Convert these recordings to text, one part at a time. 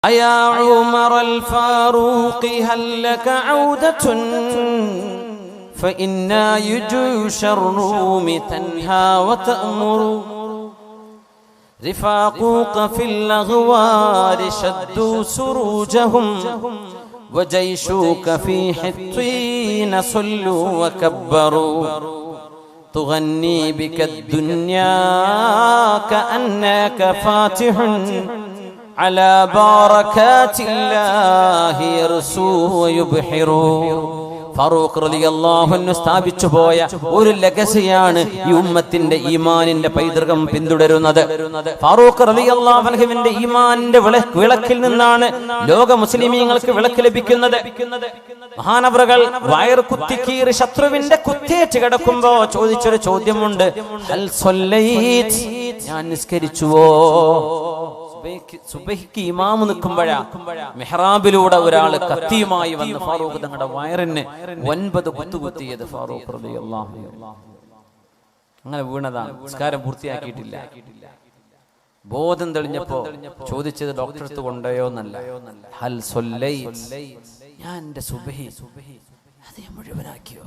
يا عمر الفاروق هل لك عودة فإنا يجوش الروم تنهى وتأمر رفاقوك في الأغوار شدوا سروجهم وجيشوك في حطين صلوا وكبروا تغني بك الدنيا كأنك فاتح على بركات الله يرسو ويبحر. ഫാറൂഖ് റളിയല്ലാഹു അൻഹു സ്ഥാപിച്ചു പോയ ഒരു ലെഗസിയാണ് ഈ ഉമ്മത്തിന്റെ ഈമാനിന്റെ പൈതൃകം പിന്തുടരുന്നത്. ഫാറൂഖ് റളിയല്ലാഹു അൻഹുവിന്റെ ഈമാനിന്റെ വിളക്കിൽ നിന്നാണ് ലോക മുസ്ലിമീങ്ങൾക്ക് വിളക്ക് ലഭിക്കുന്നത്. മഹാനവറുകൾ വയർ കുത്തിക്കീറി ശത്രുവിന്റെ കുത്തേറ്റ് കിടക്കുമ്പോ ചോദിച്ചൊരു ചോദ്യമുണ്ട്, ഹൽ സല്ലൈത്, ഞാൻ നിസ്കരിച്ചുവോ? സുബഹിക്ക് ഇമാമ് നിൽക്കുമ്പോഴാ മെഹ്റാബിലൂടെ ഒരാൾ കത്തിയുമായി വന്ന് ഫാറൂഖ് തങ്ങളുടെ വയറിന് 9 കുത്തുകുത്തിയത്. ഫാറൂഖ് റളിയല്ലാഹു അൻഹു അങ്ങനെ വീണതാണ്. നിസ്കാരം പൂർത്തിയാക്കിയിട്ടില്ല. ബോധം തെളിഞ്ഞപ്പോ ചോദിച്ചത് ഡോക്ടറെടുത്ത് കൊണ്ടുപോയോ എന്നല്ല, ഹൽ സല്ലൈത്, ഞാൻ എന്റെ സുബഹി അത് ഞാൻ മുഴുവനാക്കിയോ?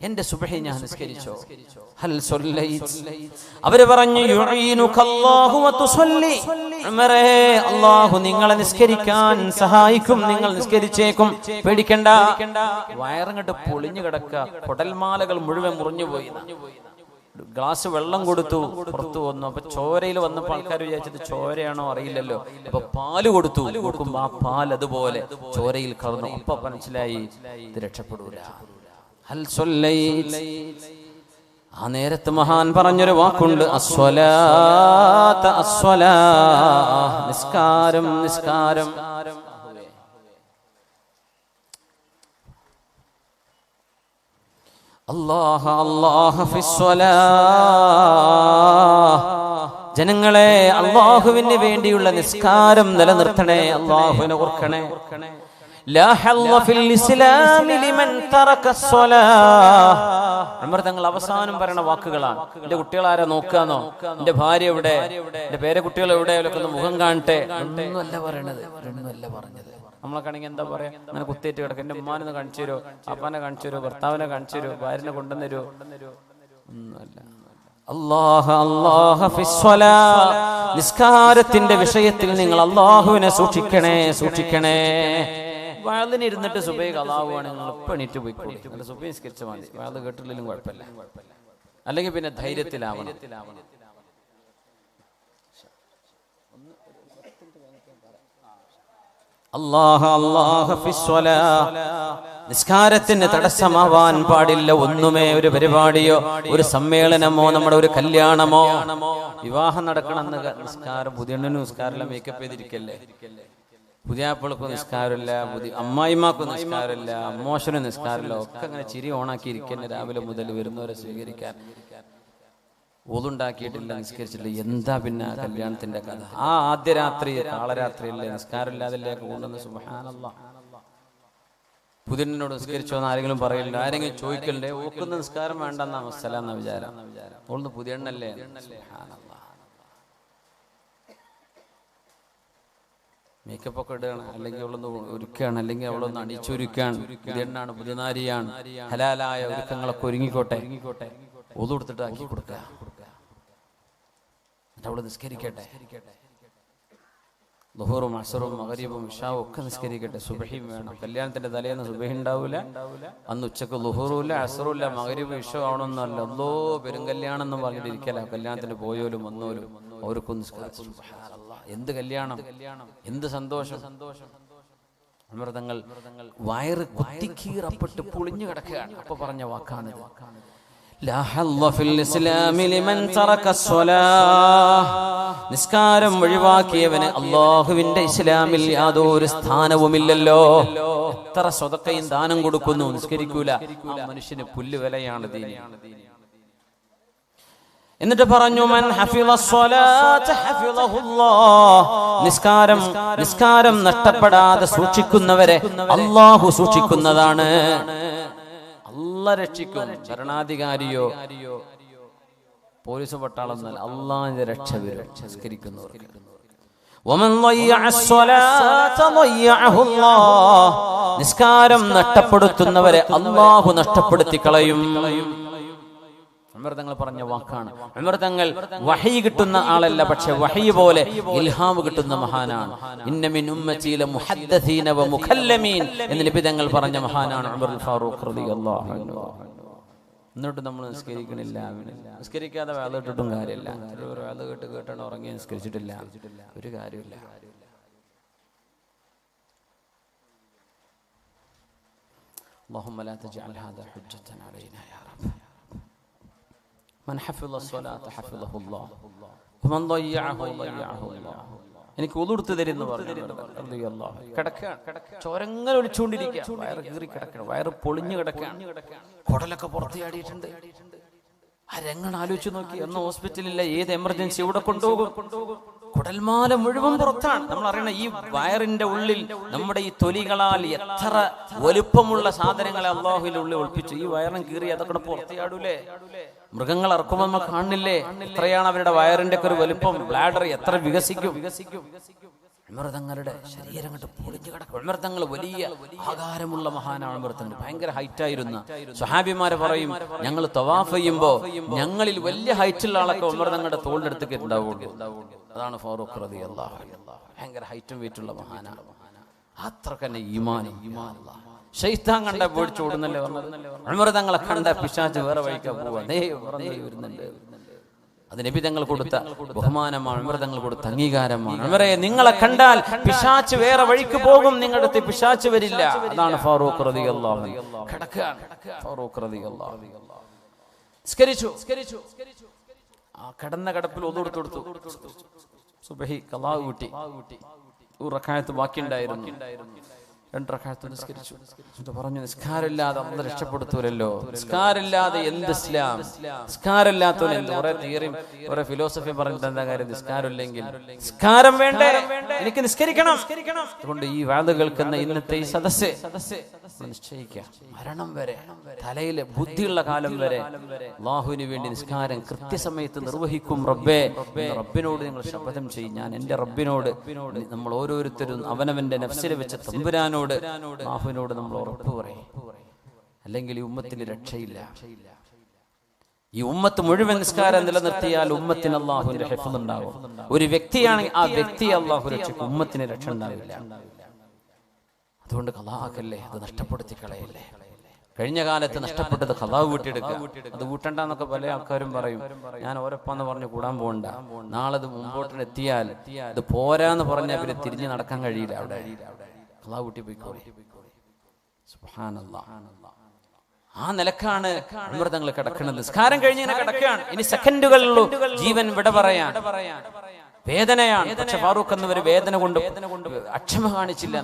എന്റെ സുബഹി ഞാൻ നിസ്കരിച്ചോ? ഹൽ സല്ലൈത്. അവര് പറഞ്ഞു, യുഈനുകല്ലാഹു വതുസല്ലി, ഉമറേ, അല്ലാഹു നിങ്ങളെ നിസ്കരിക്കാൻ സഹായിക്കും, നിങ്ങൾ നിസ്കരിച്ചേക്കും, പേടിക്കണ്ട. വയറങ്ങട്ട് പൊളിഞ്ഞു കിടക്കുക, കുടൽമാലകൾ മുഴുവൻ മുറിഞ്ഞുപോയി. ഗ്ലാസ് വെള്ളം കൊടുത്തു, പുറത്തു വന്നു. അപ്പൊ ചോരയിൽ വന്നപ്പോൾ ആൾക്കാർ വിചാരിച്ചത് ചോരയാണോ അറിയില്ലല്ലോ. അപ്പൊ പാല് കൊടുത്തു, നോക്കുമ്പോ ആ പാൽ അതുപോലെ ചോരയിൽ കടന്നു. അപ്പൊ മനസ്സിലായി ഇത് രക്ഷപ്പെടൂല. ഹൽ സല്ലൈത്. ആ നേരത്ത് മഹാൻ പറഞ്ഞൊരു വാക്കുണ്ട്, അസ്വലാത്ത് അസ്വലാ, നിസ്കാരം നിസ്കാരം. അല്ലാഹ അല്ലാഹ ഫിസ്വലാ, ജനങ്ങളെ അല്ലാഹുവിന് വേണ്ടിയുള്ള നിസ്കാരം നിലനിർത്തണേ, അല്ലാഹുവിനെ ഓർക്കണേ. ലാ ഹല്ല ഫിൽ ഇസ്ലാമി ലിമൻ തറക അസ്സലാഹ്. ഉമർ തങ്ങൾ അവസാനം പറയുന്ന വാക്കുകളാണ്. എന്റെ കുട്ടികളാരെ നോക്കാന്നോ, എന്റെ ഭാര്യ എവിടെ, എന്റെ പേരക്കുട്ടികൾ എവിടെ, ഒന്ന് മുഖം കാണട്ടെ, ഒന്നുമല്ല പറയണത്, ഒന്നുമല്ല പറഞ്ഞത്. നമ്മളൊക്കെയാണെങ്കിൽ എന്താ പറയാ, അങ്ങനെ കുത്തേറ്റ് കിടക്കും, എന്റെ ഉമ്മാനെ കാണിച്ചു തരുമോ, അപ്പാനെ കാണിച്ചു തരുമോ, ഭർത്താവിനെ കാണിച്ചു തരുമോ, ഭാര്യനെ കൊണ്ടുവന്നു തരുമോ, ഒന്നുമല്ല. അല്ലാഹ അല്ലാഹ ഫിസ്വലാ, നിസ്കാരത്തിന്റെ വിഷയത്തിൽ നിങ്ങൾ അല്ലാഹുവിനെ സൂക്ഷിക്കണേ, സൂക്ഷിക്കണേ. വാളിന് ഇരുന്നിട്ട് സുബഹി ഖളാവുകയാണ്, നിങ്ങൾ ഇപ്പം എണീറ്റ് പോയിക്കോളി, നല്ല സുബഹി നിസ്കരിച്ചാൽ മതി, വാള് കേട്ടില്ലെങ്കിലും കുഴപ്പമില്ല. അല്ലെങ്കിൽ പിന്നെ ധൈര്യത്തിലാവണം. അല്ലാഹ അല്ലാഹ ഫിസ്വലാ, നിസ്കാരത്തിന് തടസ്സമാവാൻ പാടില്ല ഒന്നുമേ. ഒരു പരിപാടിയോ ഒരു സമ്മേളനമോ നമ്മുടെ ഒരു കല്യാണമോ വിവാഹം നടക്കണമെന്ന് നിസ്കാരം, പുതിയണ്ണനും നിസ്കാരമില്ല, മേക്കപ്പ് ചെയ്തിരിക്കല്ലേ, പുതിയാപ്പിളക്കും നിസ്കാരമില്ല, അമ്മായിമാക്കും നിസ്കാരമില്ല, അമ്മോശനും നിസ്കാരമില്ല, ഒക്കെ അങ്ങനെ ചിരി ഓണാക്കി ഇരിക്കന്നെ രാവിലെ മുതൽ വരുന്നവരെ സ്വീകരിക്കാൻ. ഊതുണ്ടാക്കിയിട്ടില്ല, നിസ്കരിച്ചിട്ടില്ല, എന്താ പിന്നെ കല്യാണത്തിന്റെ കഥ? ആ ആദ്യ രാത്രി കാളരാത്രിയല്ലേ, നിസ്കാരമില്ലാതിലേക്ക് കൊണ്ടുവന്ന്. സുബ്ഹാനല്ലാഹ്. പുതിയനോട് നിസ്കരിച്ചോ എന്ന് ആരെങ്കിലും പറയില്ല, ആരെങ്കിലും ചോദിക്കണ്ടേ, ഓക്കുന്ന നിസ്കാരം വേണ്ടെന്ന അവസ്ഥ എന്ന വിചാരം. ഓൾന്ന് പുതിയണ്ണല്ലേ. മേക്കപ്പ് ഒക്കെ ഇടുകയാണ്, അല്ലെങ്കിൽ അവളൊന്ന് ഒരുക്കുകയാണ്, അല്ലെങ്കിൽ അവളൊന്ന് അണിച്ചൊരുക്കുകയാണ്. പുതിയണ്ണാണ്, പുതിയനാരിയാണ്, ഹലാലായ ഒരുക്കങ്ങളൊക്കെ ഒരുങ്ങിക്കോട്ടെ, ഒതു കൊടുത്തിട്ട് ആക്കി കൊടുക്കുക, അവള് നിസ്കരിക്കട്ടെ. ളുഹൂറും അസ്റും മഗ്രിബും ഇശാവും ഒക്കെ നിസ്കരിക്കട്ടെ. സുബഹിയും വേണം. കല്യാണത്തിന്റെ തലേന്ന് സുബഹി ഉണ്ടാവില്ല, അന്ന് ഉച്ചക്ക് ളുഹൂറുമില്ല, അസ്റുമില്ല, മഗ്രിബും ഇശാവും ആവണമെന്നല്ല. അല്ലോ പെരുങ്കല്യാണം എന്ന് പറഞ്ഞിട്ടിരിക്കല. കല്യാണത്തിന് പോയോലും വന്നോലും അവർക്കും നിസ്കരിച്ചു. എന്ത് കല്യാണം, എന്ത് സന്തോഷം. അമൃതങ്ങൾ വയറ് കുത്തിക്കീറപ്പെട്ട് പൊളിഞ്ഞു കിടക്കുകയാണ്. അപ്പൊ പറഞ്ഞ വാക്കാണിത്, ലാ ഹല്ല ഫിൽ ഇസ്ലാമി ലിമൻ തറക അസ്സലാഹ്, നിസ്കാരം ഒഴിവാക്കിയവന് അല്ലാഹുവിന്റെ ഇസ്ലാമിൽ യാതൊരു സ്ഥാനവുമില്ലല്ലോ. എത്ര സ്വതക്കയും ദാനം കൊടുക്കുന്നു, നിസ്കരിക്കൂല, ആ മനുഷ്യന് പുല്ല് വിലയാണ് ദീനി. എന്നിട്ട് പറഞ്ഞു, മൻ ഹഫിള സ്വലാത ഹഫിളഹുല്ലാഹ്, നിസ്കാരം നഷ്ടപ്പെടാതെ സൂക്ഷിക്കുന്നവരെ അല്ലാഹു സൂക്ഷിക്കുന്നതാണ്. അല്ലാഹ് രക്ഷിക്കും. ഭരണാധികാരിയോ പോലീസ് പട്ടാളം, അല്ലാഹുവിന്റെ രക്ഷ വരും നിസ്കരിക്കുന്നവർക്ക്. നിസ്കാരം നഷ്ടപ്പെടുത്തുന്നവരെ അല്ലാഹു നഷ്ടപ്പെടുത്തി കളയും. ഉമർ തങ്ങൾ പറഞ്ഞ വാക്കാണ്. ഉമർ തങ്ങൾ വഹി കിട്ടുന്ന ആളല്ല, പക്ഷെ വഹി പോലെ ഇൽഹാം കിട്ടുന്ന മഹാനാണ്. ഇന്ന മിൻ ഉമ്മത്തി ലമുഹദ്ദസീന വമുഖല്ലമീൻ എന്ന് നബി തങ്ങൾ പറഞ്ഞ മഹാനാണ് ഉമർ ഫാറൂഖ് റളിയല്ലാഹു അൻഹു. എന്നിട്ട് നമ്മൾ നിസ്കരിക്കണില്ല, നിസ്കരിക്കാതെ വേല ഇട്ടിട്ടും കാര്യമില്ല. ഒരു വേല കേട്ടാണ് ഉറങ്ങി, നിസ്കരിച്ചിട്ടില്ല, ഒരു കാര്യമില്ല. اللهم لا تجعل هذا حجة علينا يا رب. من حفظ الصلاة حفظه الله ومن ضيعه ضيعه الله. എനിക്ക് ഒതുടുത്ത് തരുന്നു പറഞ്ഞു. ചോരങ്ങൾ ഒളിച്ചുകൊണ്ടിരിക്കുക, വയറ് കീറി കിടക്കണം, വയറ് പൊളിഞ്ഞു കിടക്കാൻ, കുടലൊക്കെ പുറത്ത് ചാടിയിട്ടുണ്ട്. ആ രംഗം ആലോചിച്ച് നോക്കി. അന്ന് ഹോസ്പിറ്റലില്ല, ഏത് എമർജൻസി ഇവിടെ കൊണ്ടുപോകും? കുടൽമാല മുഴുവൻ പുറത്താണ്. നമ്മൾ അറിയണ ഈ വയറിന്റെ ഉള്ളിൽ നമ്മുടെ ഈ തൊലികളാൽ എത്ര വലുപ്പമുള്ള സാധനങ്ങളെ അള്ളാഹുവിന്റെ ഉള്ളിൽ ഒളിപ്പിച്ചു. ഈ വയറും കീറി അതൊക്കെ പുറത്ത് ചാടൂലേ? മൃഗങ്ങൾ ഇറക്കുമ്പോൾ നമ്മൾ കാണില്ലേ എത്രയാണ് അവരുടെ വയറിന്റെ ഒക്കെ ഒരു വലുപ്പം, ബ്ലാഡർ എത്ര വികസിക്കും. ഉമർ തങ്ങളുടെ ശരീരം കണ്ട് പൊളിഞ്ഞു കിടക്കും. ഉമർ തങ്ങൾ വലിയ ആകാരമുള്ള മഹാനാണ്. ഉമർ തങ്ങൾ ഭയങ്കര ഹൈറ്റായിരുന്ന സ്വഹാബിമാരെ പറയും, ഞങ്ങൾ തവാഫ് ചെയ്യുമ്പോ ഞങ്ങളിൽ വലിയ ഹൈറ്റുള്ള ആളൊക്കെ ഉമർ തങ്ങളുടെ തോളിന്റെ അടുത്തേക്ക് ഉണ്ടാവുള്ളൂ. അതാണ് ഫാറൂഖ് റളിയല്ലാഹു അൻഹു. ഭയങ്കര ഹൈറ്റും വെയിറ്റുള്ള മഹാനാണ്. അത്രക്കന്നെ ഈമാൻ. ശൈത്താൻ കണ്ട പേടിച്ചോടുന്നല്ലേ പറഞ്ഞത്. ഉമർ തങ്ങളെ കണ്ട പിശാച് വേറെ വഴിക്കാൻ പോവാ, വരുന്നുണ്ട്. അത് നബി തങ്ങൾ കൊടുത്ത ബഹുമാനമാണ്, ഉമർ തങ്ങൾ കൊടുത്ത അംഗീകാരമാണ്. ഉമറെ, നിങ്ങളെ കണ്ടാൽ പിശാച് വേറെ വഴിക്ക് പോകും, നിങ്ങളുടെ അടുത്ത് പിശാച് വരില്ല. അതാണ് ഫാറൂഖ് റളിയല്ലാഹു അൻഹു. ഫാറൂഖ് റളിയല്ലാഹു അൻഹു നിസ്കരിച്ചു. ആ കിടന്ന കിടപ്പിൽ ഒതു കൊടുത്തു. സുബഹി ഖളാ കൂട്ടി. ഒരു റക്അത്ത് ബാക്കിയുണ്ടായിരുന്നു. 2 റക്അത്ത് നിസ്കരിച്ചു. പറഞ്ഞു, നിസ്കാരമില്ലാതെ അല്ലാഹു രക്ഷപ്പെടുത്തൂലല്ലോ. നിസ്കാരമില്ലാതെ എന്ത് ഇസ്ലാം? നിസ്കാരമില്ലാത്തവൻ എന്ത്? കുറെ തിയറിയും കുറെ ഫിലോസഫി പറഞ്ഞിട്ട് എന്താ കാര്യം? നിസ്കാരമില്ലെങ്കിൽ നിസ്കാരം വേണ്ടേ? എനിക്ക് നിസ്കരിക്കണം. അതുകൊണ്ട് ഈ വാദ കേൾക്കുന്ന ഇന്നത്തെ ഈ സദസ്സ് നിശ്ചയിക്കുക, മരണം വരെ, തലയിലെ ബുദ്ധിയുള്ള കാലം വരെ അല്ലാഹുവിന് വേണ്ടി നിസ്കാരം കൃത്യസമയത്ത് നിർവഹിക്കും റബ്ബേ. റബ്ബിനോട് നിങ്ങൾ ശപഥം ചെയ്യും. ഞാൻ എന്റെ റബ്ബിനോട്, നമ്മൾ ഓരോരുത്തരും അവനവന്റെ നഫ്സിനെ വെച്ച തമ്പുരാനോട്, അല്ലാഹുവിനോട് നമ്മൾ ഉറപ്പ് പറയും. അല്ലെങ്കിൽ ഈ ഉമ്മത്തിന് രക്ഷയില്ല. ഈ ഉമ്മത്ത് മുഴുവൻ നിസ്കാരം നിലനിർത്തിയാൽ ഉമ്മത്തിന് അല്ലാഹുവിന്റെ ഹിഫ്ള് ഉണ്ടാകും. ഒരു വ്യക്തിയാണെങ്കിൽ ആ വ്യക്തിയെ അല്ലാഹു രക്ഷിക്കും, ഉമ്മത്തിന് രക്ഷ ഉണ്ടാവില്ല. അതുകൊണ്ട് ഖളാഅല്ലേ, അത് നഷ്ടപ്പെടുത്തി കളയല്ലേ. കഴിഞ്ഞ കാലത്ത് നഷ്ടപ്പെട്ടത് ഖളാ വീട്ടിയെടുക്കുക. അത് വീട്ടണ്ടെന്നൊക്കെ പല ആൾക്കാരും പറയും. ഞാൻ ഓരപ്പാന്ന് പറഞ്ഞ് കൂടാൻ പോകണ്ട. നാളെ അത് മുമ്പോട്ടെത്തിയാൽ ഇത് പോരാന്ന് പറഞ്ഞാൽ പിന്നെ തിരിഞ്ഞു നടക്കാൻ കഴിയില്ല. അവിടെ ഖളാ വീട്ടി പോയിക്കോളി. സുബ്ഹാനല്ലാഹ്. ആ നിലക്കാണ് ഉമർ തങ്ങൾ കിടക്കുന്നത്. നിസ്കാരം കഴിഞ്ഞിങ്ങനെ കിടക്കുകയാണ്. ഇനി സെക്കൻഡുകളിലുള്ളൂ ജീവൻ വിട പറയാൻ. വേദനയാണ്. പക്ഷെ ഫാറൂഖ് എന്നവർ വേദന കൊണ്ട് അക്ഷമ കാണിച്ചില്ല.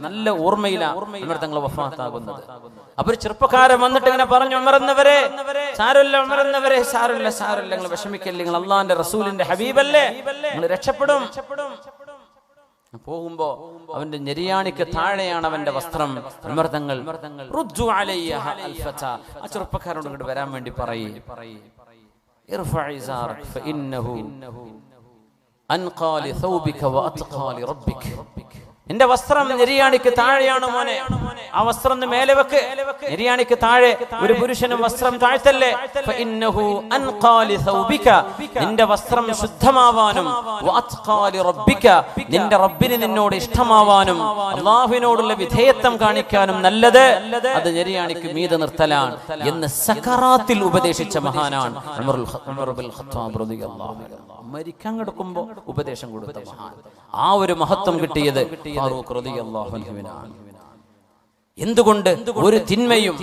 നല്ല ഓർമ്മയിലാണ് ഉമർ തങ്ങൾ വഫാത്താകുന്നത്. അപ്പൊ ഒരു ചെറുപ്പക്കാരൻ വന്നിട്ട് ഇങ്ങനെ പറഞ്ഞു, ഉമർ എന്നവരെ സാരമില്ല, ഉമർ എന്നവരെ സാരമില്ല, നിങ്ങൾ വിഷമിക്കല്ലേ, നിങ്ങൾ അള്ളാന്റെ റസൂലിന്റെ ഹബീബല്ലേ, നിങ്ങൾ രക്ഷപ്പെടും. പോകുമ്പോ അവന്റെ ഞെരിയാണിക്ക് താഴെയാണ് അവന്റെ വസ്ത്രം. ഉമർ തങ്ങൾ ആ ചെറുപ്പക്കാരോട് ഇങ്ങോട്ട് വരാൻ വേണ്ടി പറയും. എന്റെ വസ്ത്രം നെരിയാണിക്ക് താഴെയാണ് മോനെ, ആ വസ്ത്രം മേലെ വെക്ക്. നെരിയാണിക്ക് താഴെ ഒരു പുരുഷനും വസ്ത്രം താഴ്ത്തല്ലേ. നിന്റെ വസ്ത്രം ശുദ്ധമാവാനും നിന്റെ റബ്ബിന് നിന്നോട് ഇഷ്ടമാവാനും അല്ലാഹുവിനോടുള്ള വിധേയത്വം കാണിക്കാനും നല്ലത് അത് നെരിയാണിക്ക് മീതെ നിർത്തലാണ് എന്ന് സക്കറാത്തിൽ ഉപദേശിച്ച മഹാനാണ് ഉമർ ഇബ്നുൽ ഖത്താബ് റളിയല്ലാഹു അൻഹു. മരിക്കാൻ കിടക്കുമ്പോ ഉപദേശം കൊടുത്ത മഹാൻ. ആ ഒരു മഹത്വം കിട്ടിയത് ഫാറൂഖ് റളിയല്ലാഹു അൻഹുവിനാണ്. എന്തുകൊണ്ട്? ഒരു തിന്മയും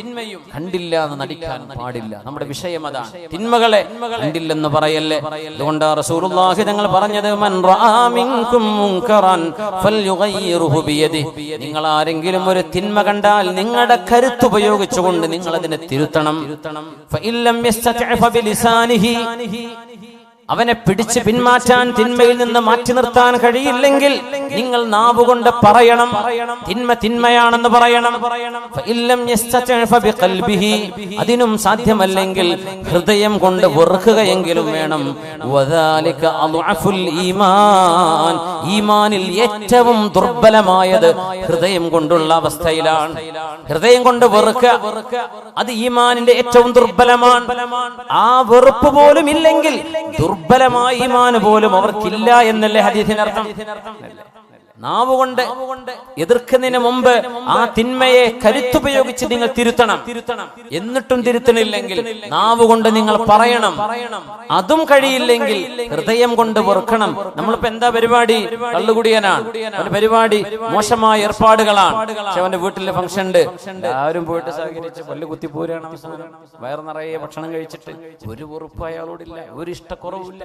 കണ്ടില്ല എന്ന് നടിക്കാൻ പാടില്ല. നമ്മുടെ വിഷയം അതാണ്. തിന്മകളെ കണ്ടില്ലെന്ന് പറയല്ലേ. അതുകൊണ്ട് റസൂലുള്ളാഹി തങ്ങൾ പറഞ്ഞത്, മൻ റആ മിൻകും മുൻകറൻ ഫൽയുഗയ്യിറുഹു ബിയദിഹി. നിങ്ങൾ ആരെങ്കിലും ഒരു തിന്മ കണ്ടാൽ നിങ്ങളുടെ കരുത്ത് ഉപയോഗിച്ചുകൊണ്ട് നിങ്ങൾ അതിനെ തിരുത്തണം. ഫഇല്ലം യസ്തതിഅ ഫബിലിസാനിഹി. അവനെ പിടിച്ച് പിന്മാറ്റാൻ, തിന്മയിൽ നിന്ന് മാറ്റി നിർത്താൻ കഴിയില്ലെങ്കിൽ നിങ്ങൾ നാവുകൊണ്ട് പറയണം, തിന്മ തിന്മയാണെന്ന് പറയണം. അതിനും സാധ്യമല്ലെങ്കിൽ ഹൃദയം കൊണ്ട് വെറുക്കുകയെങ്കിലും വേണം. ഈമാനിൽ ഏറ്റവും ദുർബലമായത് ഹൃദയം കൊണ്ടുള്ള അവസ്ഥയിലാണ്. ഹൃദയം കൊണ്ട് വെറുക്കുക, അത് ഈമാനിന്റെ ഏറ്റവും ദുർബലമാണ്. ആ വെറുപ്പ് പോലും ഇല്ലെങ്കിൽ ദുർബലമായ ഈമാൻ പോലും അവർക്കില്ല എന്നല്ലേ ഹദീസിനർത്ഥം. നാവ് കൊണ്ട് എതിർക്കുന്നതിന് മുമ്പ് ആ തിന്മയെ കരുത്തുപയോഗിച്ച് നിങ്ങൾ തിരുത്തണം. എന്നിട്ടും തിരുത്തണില്ലെങ്കിൽ നാവ് കൊണ്ട് നിങ്ങൾ പറയണം. അതും കഴിയില്ലെങ്കിൽ ഹൃദയം കൊണ്ട് വെറുക്കണം. നമ്മളിപ്പോ എന്താ പരിപാടി? കള്ളുകുടിയനാണ്, അവന്റെ പരിപാടി മോശമായ ഏർപ്പാടുകളാണ്. പക്ഷെ അവന്റെ വീട്ടിലെ ഫംഗ്ഷൻ ഉണ്ട്, എല്ലാവരും പോയിട്ട് സഹകരിച്ച് പല്ല് കുത്തി പോരാണ്. അവസാനം വയറ് നിറയെ ഭക്ഷണം കഴിച്ചിട്ട് ഒരു വെറുപ്പ് അയാളോടില്ല, ഒരു ഇഷ്ടക്കുറവില്ല.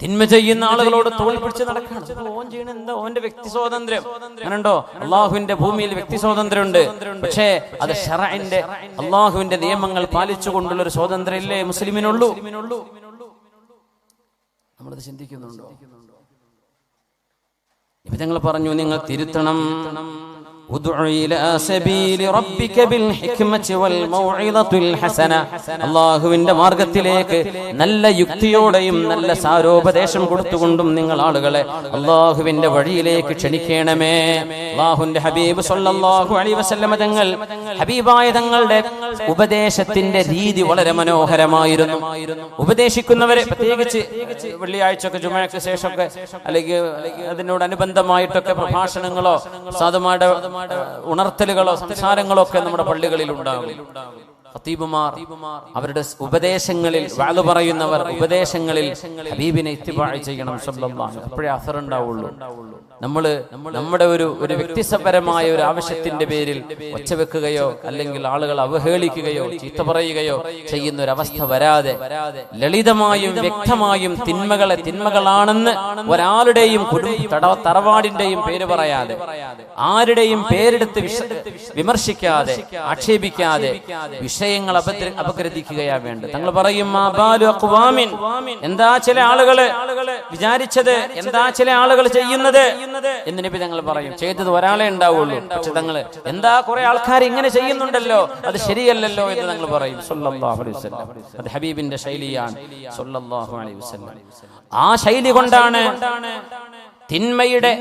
തിന്മ ചെയ്യുന്ന ആളുകളോട് തോൾ പിടിച്ച് നടക്കണം. ഓൻ ചെയ്യണ എന്താ? ഓന്റെ വ്യക്തി സ്വാതന്ത്ര്യം അങ്ങനെയുണ്ടോ? അള്ളാഹുവിന്റെ ഭൂമിയിൽ വ്യക്തി സ്വാതന്ത്ര്യം ഉണ്ട്. പക്ഷേ അത് ശറഇന്റെ അള്ളാഹുവിന്റെ നിയമങ്ങൾ പാലിച്ചുകൊണ്ടുള്ള ഒരു സ്വാതന്ത്ര്യം ഇല്ലേ മുസ്ലിമിനുള്ളൂ? നമ്മളത് ചിന്തിക്കുന്നുണ്ടോ? ഇപ്പൊ ഞങ്ങൾ പറഞ്ഞു, നിങ്ങൾ തിരുത്തണം. അള്ളാഹുവിന്റെ മാർഗത്തിലേക്ക് നല്ല യുക്തിയോടെയും നല്ല സാരോപദേശം കൊടുത്തുകൊണ്ടും നിങ്ങൾ ആളുകളെ അള്ളാഹുവിന്റെ വഴിയിലേക്ക് ക്ഷണിക്കണമേ. അള്ളാഹുവിന്റെ ഹബീബ് സല്ലല്ലാഹു അലൈഹി വസല്ലമ തങ്ങൾ, ഹബീബായ തങ്ങളുടെ ഉപദേശത്തിന്റെ രീതി വളരെ മനോഹരമായിരുന്നു. ഉപദേശിക്കുന്നവരെ പ്രത്യേകിച്ച് വെള്ളിയാഴ്ചയൊക്കെ ജുമഅക്ക് ശേഷമൊക്കെ അല്ലെങ്കിൽ അതിനോടനുബന്ധമായിട്ടൊക്കെ പ്രഭാഷണങ്ങളോ സാധുമാരുടെ ഉണർത്തലുകളോ സംസാരങ്ങളോ ഒക്കെ നമ്മുടെ പള്ളികളിൽ ഉണ്ടാകും. ഖതീബുമാർ അവരുടെ ഉപദേശങ്ങളിൽ, വഅദ് പറയുന്നവർ ഉപദേശങ്ങളിൽ ഹബീബിനെ ഇത്തിബാഅ് ചെയ്യണം സല്ലല്ലാഹു അലൈഹി വസല്ലം. അപ്പോഴേ അസർ ഉണ്ടാവുള്ളൂ. നമ്മുടെ ഒരു വ്യക്തിപരമായ ഒരു ആവശ്യത്തിന്റെ പേരിൽ ഒച്ചവെക്കുകയോ അല്ലെങ്കിൽ ആളുകൾ അവഹേളിക്കുകയോ ചീത്ത പറയുകയോ ചെയ്യുന്ന ഒരു അവസ്ഥ വരാതെ ലളിതമായും വ്യക്തമായും തിന്മകളാണെന്ന് ഒരാളുടെയും തറവാടിന്റെയും പേര് പറയാതെ, ആരുടെയും പേരെടുത്ത് വിമർശിക്കാതെ ആക്ഷേപിക്കാതെ വിഷയങ്ങൾ അപഗ്രഥിക്കുകയാ വേണ്ടത്. തങ്ങൾ പറയും, എന്താ ചില ആളുകള് വിചാരിച്ചത്, എന്താ ചില ആളുകൾ ചെയ്യുന്നത് എന്ന് നബി തങ്ങൾ പറയും. ചെയ്തത് ഒരാളെ ഉണ്ടാവുള്ളൂ, പക്ഷെ തങ്ങള് എന്താ കുറെ ആൾക്കാർ ഇങ്ങനെ ചെയ്യുന്നുണ്ടല്ലോ, അത് ശരിയല്ലല്ലോ എന്ന് തങ്ങൾ പറയും സല്ലല്ലാഹു അലൈഹി വസല്ലം. അത് ഹബീബിന്റെ ശൈലിയാണ് സല്ലല്ലാഹു അലൈഹി വസല്ലം. ആ ശൈലി കൊണ്ടാണ് തിന്മയുടെ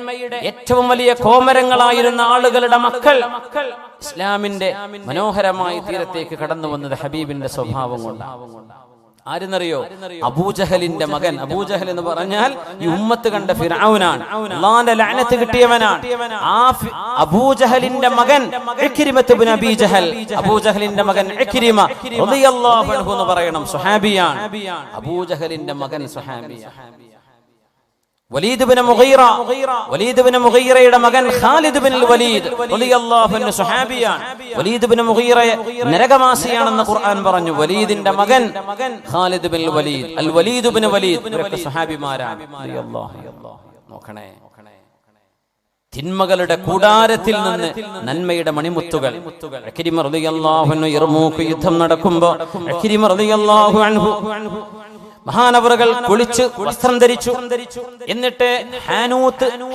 ഏറ്റവും വലിയ കോമരങ്ങളായിരുന്ന ആളുകളുടെ മക്കൾ ഇസ്ലാമിന്റെ മനോഹരമായ തീരത്തേക്ക് കടന്നു വന്നത് ഹബീബിന്റെ സ്വഭാവം കൊണ്ടാണ്. ആരെന്നറിയോ? അബൂജഹലിന്റെ മകൻ. അബൂജഹൽ എന്ന് പറഞ്ഞാൽ ഈ ഉമ്മത്ത് കണ്ട ഫിർഔനാണ്, അല്ലാഹുവിന്റെ ലഅനത്ത് കിട്ടിയവനാണ്. ആ അബൂജഹലിന്റെ മകൻ ഇക്രിമത്ത് ഇബ്നു അബീ ജഹൽ, അബൂജഹലിന്റെ മകൻ ഇക്രിമ റളിയല്ലാഹു അൻഹു എന്ന് പറയണം, സ്വഹാബിയാണ്. അബൂജഹലിന്റെ മകൻ സ്വഹാബിയാണ്. വലീദ് ഇബ്നു മുഗീറ, വലീദ് ഇബ്നു മുഗീറയുടെ മകൻ ഖാലിദ് ഇബ്നുൽ വലീദ് റളിയല്ലാഹു അൻഹു സ്വഹാബിയാണ്. വലീദ് ഇബ്നു മുഗീറയെ നരകവാസിയാണെന്ന് ഖുർആൻ പറഞ്ഞു. വലീദിന്റെ മകൻ ഖാലിദ് ഇബ്നുൽ വലീദ്, അൽ വലീദ് ഇബ്നു വലീദ്, ഇവരൊക്കെ സ്വഹാബിമാരാണ് റളിയല്ലാഹു അൻഹു. നോക്കണേ, തിന്മകളുടെ കൂടാരത്തിൽ നിന്ന് നന്മയുടെ മണിമുത്തുകൾ. ഇക്രിമ റളിയല്ലാഹു അൻഹു യർമൂക്ക് യുദ്ധം നടക്കുമ്പോൾ ഇക്രിമ റളിയല്ലാഹു അൻഹു മഹാനവറുകൾ കുളിച്ച് വസ്ത്രം ധരിച്ചു. എന്നിട്ട്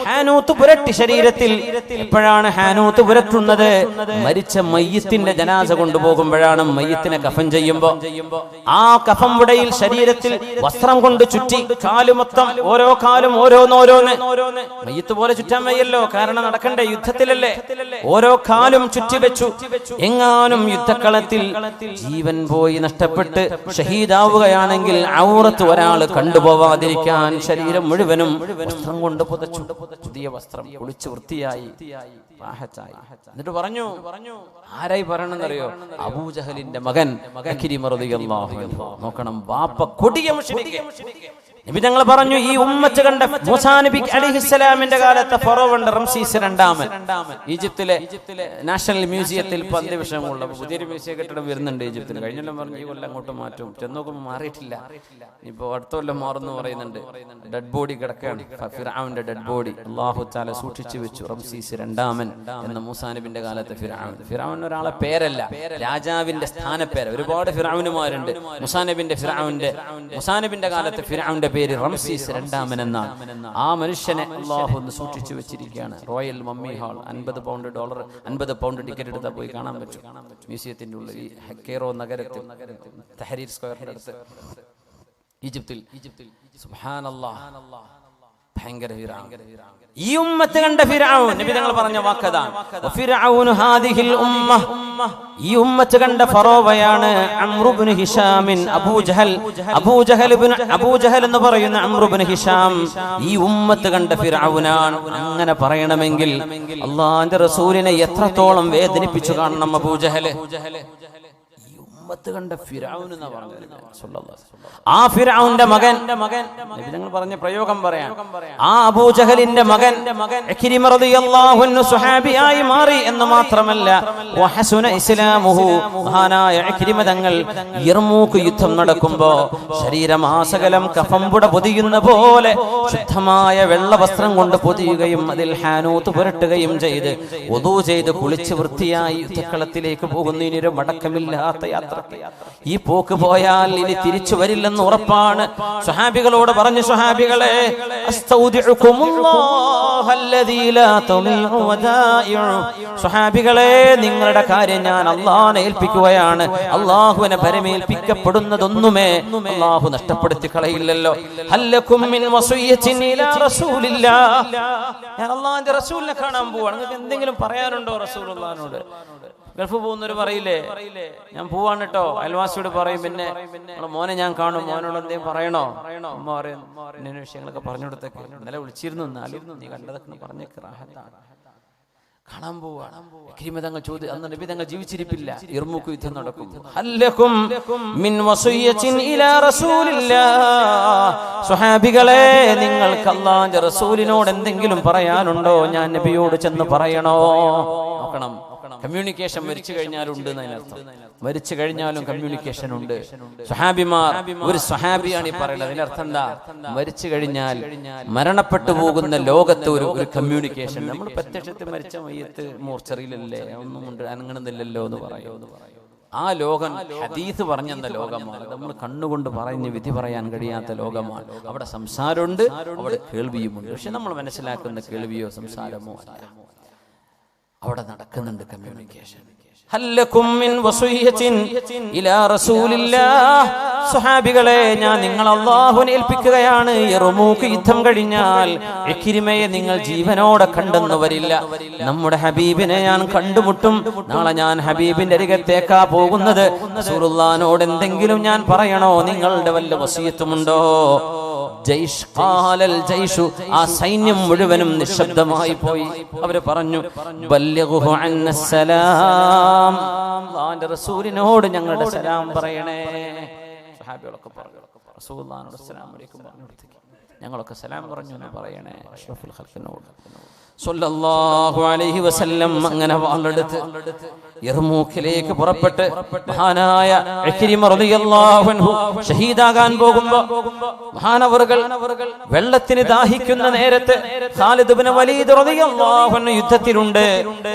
ഹാനൂത്ത് പുരട്ടി ശരീരത്തിൽ. എപ്പോഴാണ് ഹാനൂത്ത് പുരട്ടുന്നത്? മരിച്ച മയ്യത്തിന്റെ ജനാസ കൊണ്ടുപോകുമ്പോഴാണ്. മയ്യത്തിനെ കഫൻ ചെയ്യുമ്പോ ആ കഫം ഉടയിൽ ശരീരത്തിൽ വസ്ത്രം കൊണ്ട് ചുറ്റി, കാല് മൊത്തം, ഓരോ കാലും ഓരോന്നോരോന്ന്. മയ്യത്ത് പോലെ ചുറ്റാൻ വയ്യല്ലോ, കാരണം നടക്കണ്ടേ, യുദ്ധത്തിലല്ലേ. ഓരോ കാലും ചുറ്റിവെച്ചു. എങ്ങാനും യുദ്ധക്കളത്തിൽ ജീവൻ പോയി നഷ്ടപ്പെട്ട് ഷഹീദാവുകയാണെങ്കിൽ ഒരാൾ കണ്ടുപോവാതിരിക്കാൻ ശരീരം മുഴുവനും വസ്ത്രം കൊണ്ട് പുതച്ചു. പുതിയ വസ്ത്രം, കുളിച്ച് വൃത്തിയായി. എന്നിട്ട് പറഞ്ഞു, ആരായി പറയണമെന്നറിയോ? അബൂജഹലിന്റെ മകൻ ഇക്രിമ റളിയല്ലാഹു അൻഹു. നോക്കണം, ബാപ്പ കൊടിയ മുശ്രിക്ക്. നബി തങ്ങൾ പറഞ്ഞു, ഈ ഉമ്മത്ത് കണ്ട മൂസാ നബി അലൈഹിസ്സലാമിന്റെ കാലത്തെ ഫറോവണ്ട് റംസീസ് രണ്ടാമൻ. ഈജിപ്തിലെ നാഷണൽ മ്യൂസിയത്തിൽ അന്ത്യവിഷയമുള്ള പുതിയൊരു മ്യൂസിയം കെട്ടിടം വരുന്നുണ്ട് ഈജിപ്തിൽ. കഴിഞ്ഞെല്ലാം പറഞ്ഞു ഈ കൊല്ലം അങ്ങോട്ട് മാറ്റും. ചെന്നോക്കുമ്പോൾ മാറിയിട്ടില്ല, ഇപ്പൊ അടുത്ത കൊല്ലം മാറുന്നു പറയുന്നുണ്ട്. ഡെഡ് ബോഡി കിടക്കുകയാണ്, ഫിർഔന്റെ ഡെഡ് ബോഡി അല്ലാഹു തആല സൂക്ഷിച്ചു വെച്ചു. റംസീസ് രണ്ടാമൻ എന്ന മൂസാ നബിന്റെ കാലത്തെ ഫിർഔൻ. ഫിർഔൻ ഒരാളെ പേരല്ല, രാജാവിന്റെ സ്ഥാനപ്പേര്. ഒരുപാട് ഫിർഔനുമാരുണ്ട്. മൂസാ നബിന്റെ കാലത്തെ ഫിർഔന്റെ പേര് റംസീസ് രണ്ടാമൻ എന്നാണ്. ആ മനുഷ്യനെ അല്ലാഹു ഒന്ന് സൂക്ഷിച്ചു വെച്ചിരിക്കുകയാണ്. Royal mummy hall. $50 ടിക്കറ്റ് എടുത്താൽ പോയി കാണാൻ പറ്റും മ്യൂസിയത്തിന്റെ ഉള്ളിൽ. ഈ കെയ്റോ നഗരത്തിൽ തഹരീർ സ്ക്വയറിന്റെ അടുത്ത് ഈജിപ്തിൽ. സുബ്ഹാനല്ലാഹ്. ഭയങ്കര ഫിർഔൻ. ഈ ഉമ്മത്ത് കണ്ട ഫിർഔൻ, നബി തങ്ങൾ പറഞ്ഞ വാക്കതാണ്, ഫിർഔനു ഹാദിഹിൽ ഉമ്മ, ഈ ഉമ്മത്ത് കണ്ട ഫറോവയാണ് അംറു ഇബ്നു ഹിശാം, അബൂജഹൽ എന്ന് പറയുന്ന അംറു ഇബ്നു ഹിശാം ഈ ഉമ്മത്ത് കണ്ട ഫിർഔനാണ്. അങ്ങനെ പറയണമെങ്കിൽ അല്ലാഹുവിന്റെ റസൂലിനെ എത്രത്തോളം വേദനിപ്പിച്ചു കാണണം അബൂജഹൽ. കണ്ട ഫിർഔൻ എന്ന് പറഞ്ഞത്. ആ ഫിർഔന്റെ മകൻ, നബി തങ്ങൾ പറഞ്ഞ പ്രയോഗം പറയാം, ആ അബൂജഹലിന്റെ മകൻ ഇക്രിമ റളിയല്ലാഹു അൻഹു സ്വഹാബിയായി മാറി എന്ന് മാത്രമല്ല, വഹസുന ഇസ്ലാമുഹു, മഹാനായ ഇക്രിമ തങ്ങൾ യർമൂക്ക് യുദ്ധം നടക്കുമ്പോൾ ശരീരമാസകലം കഫംപുട പൊതിയുന്ന പോലെ ശുദ്ധമായ വെള്ള വസ്ത്രം കൊണ്ട് പൊതിയുകയും അതിൽ ഹാനൂത്ത് പുരട്ടുകയും ചെയ്ത് വുദൂ ചെയ്ത് കുളിച്ച് വൃത്തിയായി യുദ്ധക്കളത്തിലേക്ക് പോകുന്നതിനൊരു മടക്കമില്ലാത്ത യാത്ര. ഈ പോക്ക് പോയാൽ ഇനി തിരിച്ചു വരില്ലെന്ന് ഉറപ്പാണ്. സ്വഹാബികളോട് പറഞ്ഞു, സ്വഹാബികളെ, സ്വഹാബികളെ, നിങ്ങളുടെ കാര്യം ഞാൻ അള്ളാഹുവിനെ ഏൽപ്പിക്കുകയാണ്. അള്ളാഹുവിനെ പരമേൽപ്പിക്കപ്പെടുന്നതൊന്നുമേ അള്ളാഹു നഷ്ടപ്പെടുത്തി കളയില്ലല്ലോ. ഞാൻ അള്ളാഹുവിന്റെ റസൂലിനെ കാണാൻ പോവാണ്, നിങ്ങൾക്ക് എന്തെങ്കിലും പറയാനുണ്ടോ റസൂലുള്ളാഹിനോട്? ഗൾഫ് പോകുന്നവര് പറയില്ലേ, ഞാൻ പോവാണ് കേട്ടോ, അയൽവാസിയോട് പറയും, പിന്നെ മോനെ ഞാൻ കാണും, മോനോട് എന്തെങ്കിലും പറയണോ? അമ്മ പറയും, ഇന്ന വിഷയങ്ങളൊക്കെ പറഞ്ഞു കൊടുത്തേക്ക്, ഇന്നലെ വിളിച്ചിരുന്നു, എന്നാലും നീ കണ്ടതൊക്കെ പറഞ്ഞേക്ക്, റാഹത്താണ്, കാണാൻ പോവാണ്. ഇക്രിമ തങ്ങൾ ചോദ്യം, അന്ന് നബി തങ്ങൾ ജീവിച്ചിരിപ്പില്ല, യർമൂക്ക് യുദ്ധം നടക്കും. ഹല്ലകും മിൻ വസിയ്യത്തിൻ ഇലാ റസൂലില്ലാഹ്, സ്വഹാബികളെ, നിങ്ങൾക്ക് അല്ലാഹുവിന്റെ റസൂലിനോട് എന്തെങ്കിലും പറയാനുണ്ടോ? ഞാൻ നബിയോട് ചെന്ന് പറയണോ? നോക്കണം, കമ്മ്യൂണിക്കേഷൻ മരിച്ചു കഴിഞ്ഞാലുണ്ട് എന്നതിനർത്ഥം. മരിച്ചു കഴിഞ്ഞാലും കമ്മ്യൂണിക്കേഷൻ ഉണ്ട്. സ്വഹാബിമാർ, ഒരു സ്വഹാബിയാണ് ഈ പറയുന്നത്. അതിനർത്ഥം എന്താ? മരിച്ചു കഴിഞ്ഞാൽ മരണപ്പെട്ടു പോകുന്ന ലോകത്ത് ഒരു കമ്മ്യൂണിക്കേഷൻ. നമ്മൾ പ്രത്യക്ഷത്തിൽ മരിച്ച മയ്യത്ത് മോർച്ചറിയിലല്ലേ, ഒന്നും കൊണ്ട് അനങ്ങണമെന്നില്ലല്ലോ എന്ന് പറയും. ആ ലോകം ഹദീസ് പറഞ്ഞെന്ന ലോകമാണ്. നമ്മൾ കണ്ണുകൊണ്ട് പറഞ്ഞ് വിധി പറയാൻ കഴിയാത്ത ലോകമാണ്. അവിടെ സംസാരമുണ്ട്, അവിടെ കേൾവിയുമുണ്ട്. പക്ഷെ നമ്മൾ മനസ്സിലാക്കുന്ന കേൾവിയോ സംസാരമോ അല്ല, അവിടെ നടക്കുന്നുണ്ട് കമ്മ്യൂണിക്കേഷൻ. ഹല്ലകും മിൻ വസിയ്യത്തിൻ ഇലാ റസൂലില്ലാഹ്, സ്വഹാബികളെ, ഞാൻ നിങ്ങൾ അല്ലാഹുവിനെ ഏൽപ്പിക്കുകയാണ്. യർമൂക്ക് യുദ്ധം കഴിഞ്ഞാൽ ഇക്രിമയെ നിങ്ങൾ ജീവനോടെ കണ്ടെന്ന് വരില്ല. നമ്മുടെ ഹബീബിനെ ഞാൻ കണ്ടുമുട്ടും. നാളെ ഞാൻ ഹബീബിന്റെ അരികത്തേക്കാ പോകുന്നത്. റസൂലുള്ളാഹിനോട് എന്തെങ്കിലും ഞാൻ പറയണോ? നിങ്ങളുടെ വല്ല വസിയത്തുമുണ്ടോ? ജയ്ഷ് ഖാലൽ ജയ്ഷു, ആ സൈന്യം മുഴുവനും നിശബ്ദമായി പോയി. അവര് പറഞ്ഞു, ബല്ലിഗ്ഹു അന്നസ്സലാം, അല്ലാഹുവിന്റെ റസൂലിനോട് ഞങ്ങളുടെ സലാം പറയണേ. സ്വഹാബികളൊക്കെ പറഞ്ഞു, റസൂലുള്ളാഹിനോട് അസ്സലാമു അലൈക്കും പറഞ്ഞു കൊടുത്തേക്ക്, ഞങ്ങളൊക്കെ സലാം പറഞ്ഞു എന്ന് പറയണേ അഷ്റഫുൽ ഖൽഖിനോട് സ്വല്ലല്ലാഹു അലൈഹി വസല്ലം. അങ്ങനെ വാളെടുത്ത് യർമൂക്കിലേക്ക് പുറപ്പെട്ട് മഹാനായ ഇക്രിമ റളിയല്ലാഹു അൻഹു ഷഹീദാകാൻ പോകുമ്പോൾ മഹാനവറുകൾ വെള്ളത്തിന് ദാഹിക്കുന്ന നേരത്ത് ഖാലിദ് ഇബ്നു വലീദ് റളിയല്ലാഹു അൻഹു യുദ്ധത്തിലുണ്ട്.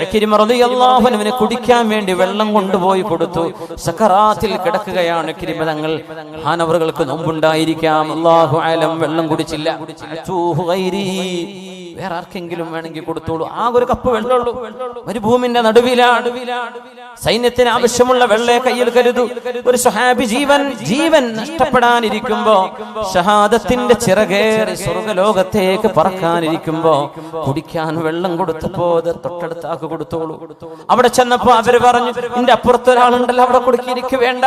ഇക്രിമ റളിയല്ലാഹു അൻഹുവിനെ കുടിക്കാൻ വേണ്ടി വെള്ളം കൊണ്ടുപോയി കൊടുത്തു. സക്കറാത്തിൽ കിടക്കുകയാണ് ഇക്രിമ തങ്ങൾ. മഹാനവറുകൾക്ക് നോമ്പുണ്ടായിരിക്കാം, അല്ലാഹു അലം, വെള്ളം കുടിച്ചില്ല. വേറെ ആർക്കെങ്കിലും വേണമെങ്കിൽ കൊടുത്തോളൂ, ആകെ ഒരു കപ്പ് വെള്ളമുള്ളൂ, മരുഭൂമിന്റെ നടുവിലാണ്, സൈന്യത്തിന് ആവശ്യമുള്ള വെള്ളേ കയ്യിൽ കരുതൂ. ഒരു സ്വഹാബി ജീവൻ നഷ്ടപ്പെടാനിരിക്കുമ്പോ, ഷഹാദത്തിന്റെ ചിറകേറി സ്വർഗലോകത്തേക്ക് പറക്കാനിരിക്കുമ്പോ കുടിക്കാൻ വെള്ളം കൊടുത്തപ്പോ തൊട്ടടുത്താക്ക് കൊടുത്തോളൂ. അവിടെ ചെന്നപ്പോ അവര് പറഞ്ഞു, നിന്റെ അപ്പുറത്തൊരാളുണ്ടല്ലോ, അവിടെ കൊടുക്കിയിരിക്കു വേണ്ട.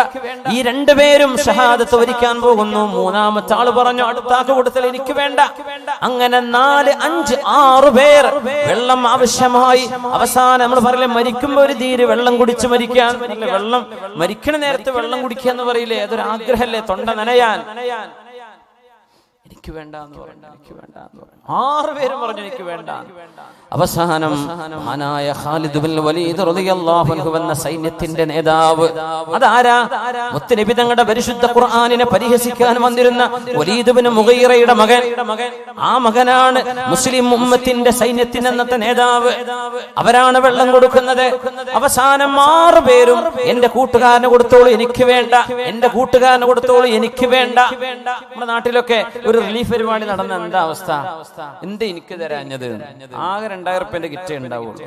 ഈ രണ്ടുപേരും ഷഹാദത്ത് വരിക്കാൻ പോകുന്നു. മൂന്നാമത്തെ ആള് പറഞ്ഞു, അടുത്താക്ക് കൊടുത്തൽ എനിക്ക് വേണ്ട. അങ്ങനെ 4, 5, 6 പേർ വെള്ളം ആവശ്യമായി. അവസാനം നമ്മൾ പറയില്ലേ, മരിക്കുമ്പോ ഒരു തീര് വെള്ളം കുടിച്ച് മരിക്കാൻ, വെള്ളം മരിക്കണ നേരത്തെ വെള്ളം കുടിക്കുക എന്ന് പറയില്ലേ, അതൊരു ആഗ്രഹല്ലേ, തൊണ്ട നനയാൻ. എനിക്ക് വേണ്ട എന്ന് പറഞ്ഞു, എനിക്ക് വേണ്ട എന്ന് പറഞ്ഞു. 6 പേരും പറഞ്ഞു എനിക്ക് വേണ്ട. അവസാനം മഹാനായ ഖാലിദ് ഇബ്നു വലീദ് റളിയല്ലാഹു അൻഹു എന്ന സൈന്യത്തിന്റെ നേതാവ്, അതാരാ? മുത്തുനബി തങ്ങളുടെ പരിശുദ്ധ ഖുർആനിനെ പരിഹസിക്കാൻ വന്നിരുന്ന വലീദ് ഇബ്നു മുഗീറയുടെ മകൻ. ആ മകനാണ് മുസ്ലിം ഉമ്മത്തിന്റെ സൈന്യത്തിന്റെ അന്നത്തെ നേതാവ്. അവരാണ് വെള്ളം കൊടുക്കുന്നത്. അവസാനം 6 പേരും എന്റെ കൂട്ടുകാരന് കൊടുത്തോളൂ, എനിക്ക് വേണ്ട, എന്റെ കൂട്ടുകാരന് കൊടുത്തോളൂ, എനിക്ക് വേണ്ട. നമ്മുടെ നാട്ടിലൊക്കെ ഒരു റിലീഫ് പരിപാടി നടന്ന എന്താ അവസ്ഥ? എന്താ എനിക്ക് തരാഞ്ഞത്? ആകെ 2000 റുപ്യന്റെ കിറ്റേ ഉണ്ടാവുള്ളൂ.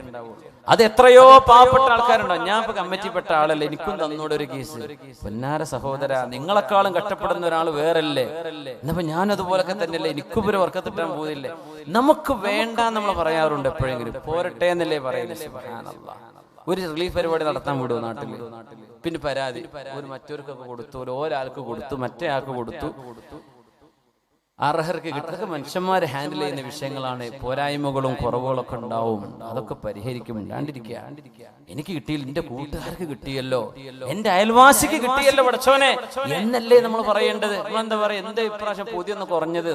അത് എത്രയോ പാവപ്പെട്ട ആൾക്കാരുണ്ടാവും. ഞാൻ ഇപ്പൊ കമ്മിറ്റിപ്പെട്ട ആളല്ലേ, എനിക്കും തന്നൂടെ ഒരു കേസ്. പൊന്നാര സഹോദര, നിങ്ങളെക്കാളും കഷ്ടപ്പെടുന്ന ഒരാൾ വേറല്ലേ? എന്നപ്പോ ഞാൻ അതുപോലൊക്കെ തന്നെയല്ലേ, എനിക്കും ഒരു വർക്കത്തിട്ടാൻ പോകുന്നില്ലേ? നമുക്ക് വേണ്ട നമ്മൾ പറയാറുണ്ട് എപ്പോഴെങ്കിലും, പോരട്ടെ എന്നല്ലേ പറയില്ലേ? സുബ്ഹാനല്ലാഹ്. ഒരു റിലീഫ് പരിപാടി നടത്താൻ വിടുമോ നാട്ടില്? പിന്നെ പരാതി, ഒരു മറ്റൊരുക്കൊക്കെ കൊടുത്തു, ഒരാൾക്ക് കൊടുത്തു, മറ്റേ ആൾക്ക് കൊടുത്തു, അർഹർക്ക് കിട്ടുക. മനുഷ്യന്മാരെ ഹാൻഡിൽ ചെയ്യുന്ന വിഷയങ്ങളാണ്. പോരായ്മകളും കുറവുകളൊക്കെ ഉണ്ടാവും, അതൊക്കെ പരിഹരിക്കും. ഇല്ലാണ്ടിരിക്കുക. എനിക്ക് കിട്ടിയില്ല, എന്റെ കൂട്ടുകാർക്ക് കിട്ടിയല്ലോ, എന്റെ അയൽവാസിക്ക് കിട്ടിയല്ലോ പടച്ചോനെ എന്നല്ലേ നമ്മൾ പറയേണ്ടത്? നമ്മളെന്താ പറയാ, എന്താ ഇപ്രാവശ്യം പൊതിയൊന്ന് കുറഞ്ഞത്?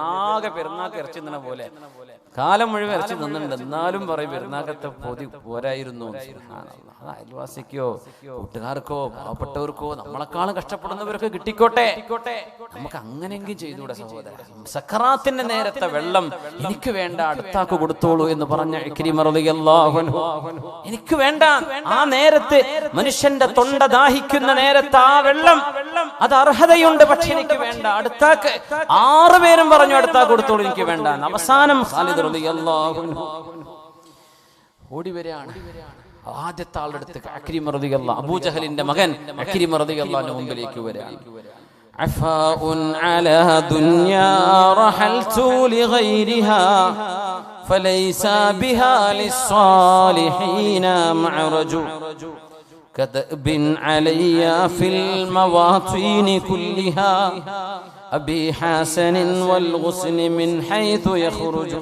ആകെ പെരുന്നാക്ക് ഇറച്ചി നിന്ന പോലെ കാലം മുഴുവൻ ഇറച്ചി നിന്നുണ്ട്, എന്നാലും പറയും പെരുന്നാക്കത്തെ പൊതി പോരായിരുന്നു. അയൽവാസിക്കോ കൂട്ടുകാർക്കോ പാവപ്പെട്ടവർക്കോ നമ്മളെക്കാളും കഷ്ടപ്പെടുന്നവരൊക്കെ കിട്ടിക്കോട്ടെ. നമുക്ക് അങ്ങനെയെങ്കിലും ചെയ്തുകൂടെ സഹോദരൻ? സക്കറാത്തിന്റെ നേരത്തെ വെള്ളം എനിക്ക് വേണ്ട, അടുത്താക്ക് കൊടുത്തോളൂ എന്ന് പറഞ്ഞ ഇക്രിമ റളിയല്ലാഹു അൻഹു. എനിക്ക് വേണ്ട, ആ നേരത്ത് മനുഷ്യന്റെ തൊണ്ട ദാഹിക്കുന്ന നേരത്ത് ആ വെള്ളം അത് അർഹതയുണ്ട്, പക്ഷെ എനിക്ക് വേണ്ട, അടുത്താക്ക്. 6 പേരും പറഞ്ഞു അടുത്താക്ക് കൊടുത്തോളൂ, എനിക്ക് വേണ്ട. അവസാനം ഖാലിദ് റളിയല്ലാഹു അൻഹു ഓടി വരികയാണ്. ആദ്യത്തെ ആളുടെ അടുത്ത് ഇക്രിമ റളിയല്ലാഹു, അബൂജഹലിന്റെ മകൻ ഇക്രിമ റളിയല്ലാഹുവിന്റെ മുമ്പിലേക്ക് വരികയാണ്. عفاء على دنيا رحلت لغيرها فليس بها للصالحين معرج كدأب علي في المواطين كلها أبي حسن والغصن من حيث يخرج.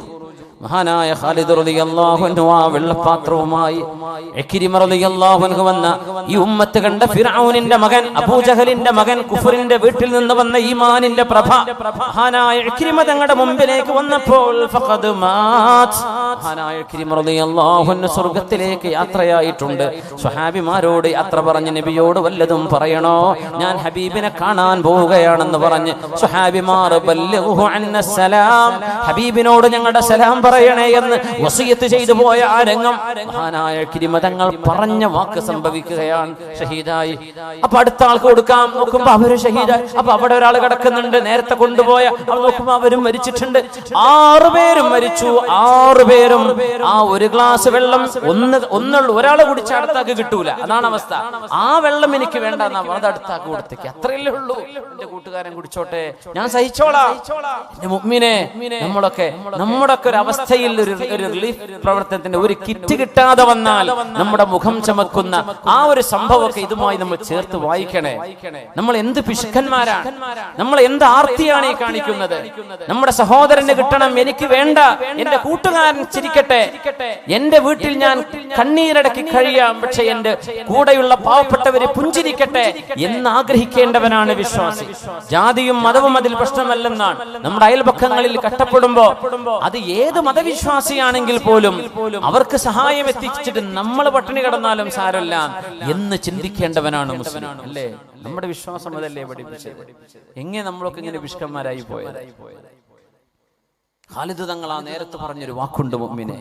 മഹാനായ ഖാലിദ് റളിയല്ലാഹു അൻഹു ആ വെള്ളപ്പാത്രവുമായി ഇക്രിമ റളിയല്ലാഹു അൻഹു വന്ന ഈ ഉമ്മത്ത് കണ്ട ഫിർഔനിന്റെ മകൻ, അബൂജഹലിന്റെ മകൻ, കുഫറിന്റെ വീട്ടിൽ നിന്ന് വന്ന ഈമാനിന്റെ പ്രഭ മഹാനായ ഇക്രിമ തങ്ങളുടെ മുമ്പിലേക്ക് വന്നപ്പോൾ ഫഖദ് മാത്, മഹാനായ ഇക്രിമ റളിയല്ലാഹു അൻഹു സ്വർഗ്ഗത്തിലേക്ക് യാത്രയായിട്ടുണ്ട്. സ്വഹാബിമാരോട് യാത്ര പറഞ്ഞ് നബിയോട് വല്ലതും പറയണോ, ഞാൻ ഹബീബിനെ കാണാൻ പോവുകയാണെന്ന് പറഞ്ഞ് സ്വഹാബിമാർ ബല്ലിഗ്ഹു അന്നസ്സലാം, ഹബീബിനോട് ഞങ്ങളുടെ സലാം പറയണേ എന്ന് വസിയത്ത് ചെയ്തു പോയ ആ രംഗം മഹാനായ ഇക്രിമ തങ്ങൾ പറഞ്ഞ വാക്ക് സംഭവിക്കുകയാണ്. ഷഹീദായി. അപ്പൊ അടുത്ത ആൾക്ക് കൊടുക്കാം നോക്കുമ്പോ അവര് ഷഹീദായി. അപ്പൊ അവിടെ ഒരാൾ കിടക്കുന്നുണ്ട്, നേരത്തെ കൊണ്ടുപോയ അവർ നോക്കുമ്പോ അവരും മരിച്ചിട്ടുണ്ട്. 6 പേരും മരിച്ചു. 6 പേരും ആ ഒരു ഗ്ലാസ് വെള്ളം ഒന്നുള്ളൂ, ഒരാളെ കുടിച്ച അടുത്താക്ക് കിട്ടൂല. അതാണ് അവസ്ഥ. ആ വെള്ളം എനിക്ക് വേണ്ട, അത് അടുത്താക്ക് കൊടുത്തേക്ക്, അത്രയല്ലേ ഉള്ളൂ. എന്റെ കൂട്ടുകാരൻ കുടിച്ചോട്ടെ, ഞാൻ സഹിച്ചോളാം. എന്റെ മുഅ്മിനെ, നമ്മുടെ ഒരു അവസ്ഥയിൽ ഒരു റിലീഫ് പ്രവർത്തനത്തിന്റെ ഒരു കിറ്റ് കിട്ടാതെ വന്നാൽ നമ്മുടെ മുഖം ചമക്കുന്ന ആ ഒരു സംഭവമൊക്കെ ഇതുമായി നമ്മൾ ചേർത്ത് വായിക്കണേ. നമ്മൾ എന്ത് പിശുക്കന്മാരാണ്, നമ്മൾ എന്ത് ആർത്തിയാണ് ഈ കാണിക്കുന്നത്? നമ്മുടെ സഹോദരന് കിട്ടണം, എനിക്ക് വേണ്ട, എന്റെ കൂട്ടുകാരൻ ചിരിക്കട്ടെ, എന്റെ വീട്ടിൽ ഞാൻ കണ്ണീരടക്കി കഴിയാം, പക്ഷെ എന്റെ കൂടെയുള്ള പാവപ്പെട്ടവര് പുഞ്ചിരിക്കട്ടെ എന്ന് ആഗ്രഹിക്കേണ്ടവനാണ് വിശ്വാസി. ജാതിയും മതവും അതിൽ പ്രശ്നമല്ലെന്നാണ്. നമ്മുടെ അയൽപക്കങ്ങളിൽ കഷ്ടപ്പെടുമ്പോ അത് ഏത് മതവിശ്വാസിയാണെങ്കിൽ പോലും അവർക്ക് സഹായം എത്തിച്ചിട്ട് നമ്മൾ പട്ടിണി കിടന്നാലും സാരമില്ല എന്ന് ചിന്തിക്കേണ്ടവനാണ് മുസ്ലിം, അല്ലേ? നമ്മുടെ വിശ്വാസം അതല്ലേ പഠിപ്പിച്ചത്? എങ്ങനെ നമ്മളൊക്കെ ഇങ്ങനെ വിഷ്കന്മാരായി പോയത്? ഖാലിദ് തങ്ങൾ ആ നേരത്ത് പറഞ്ഞൊരു വാക്കുണ്ട് മുഅ്മിനെ,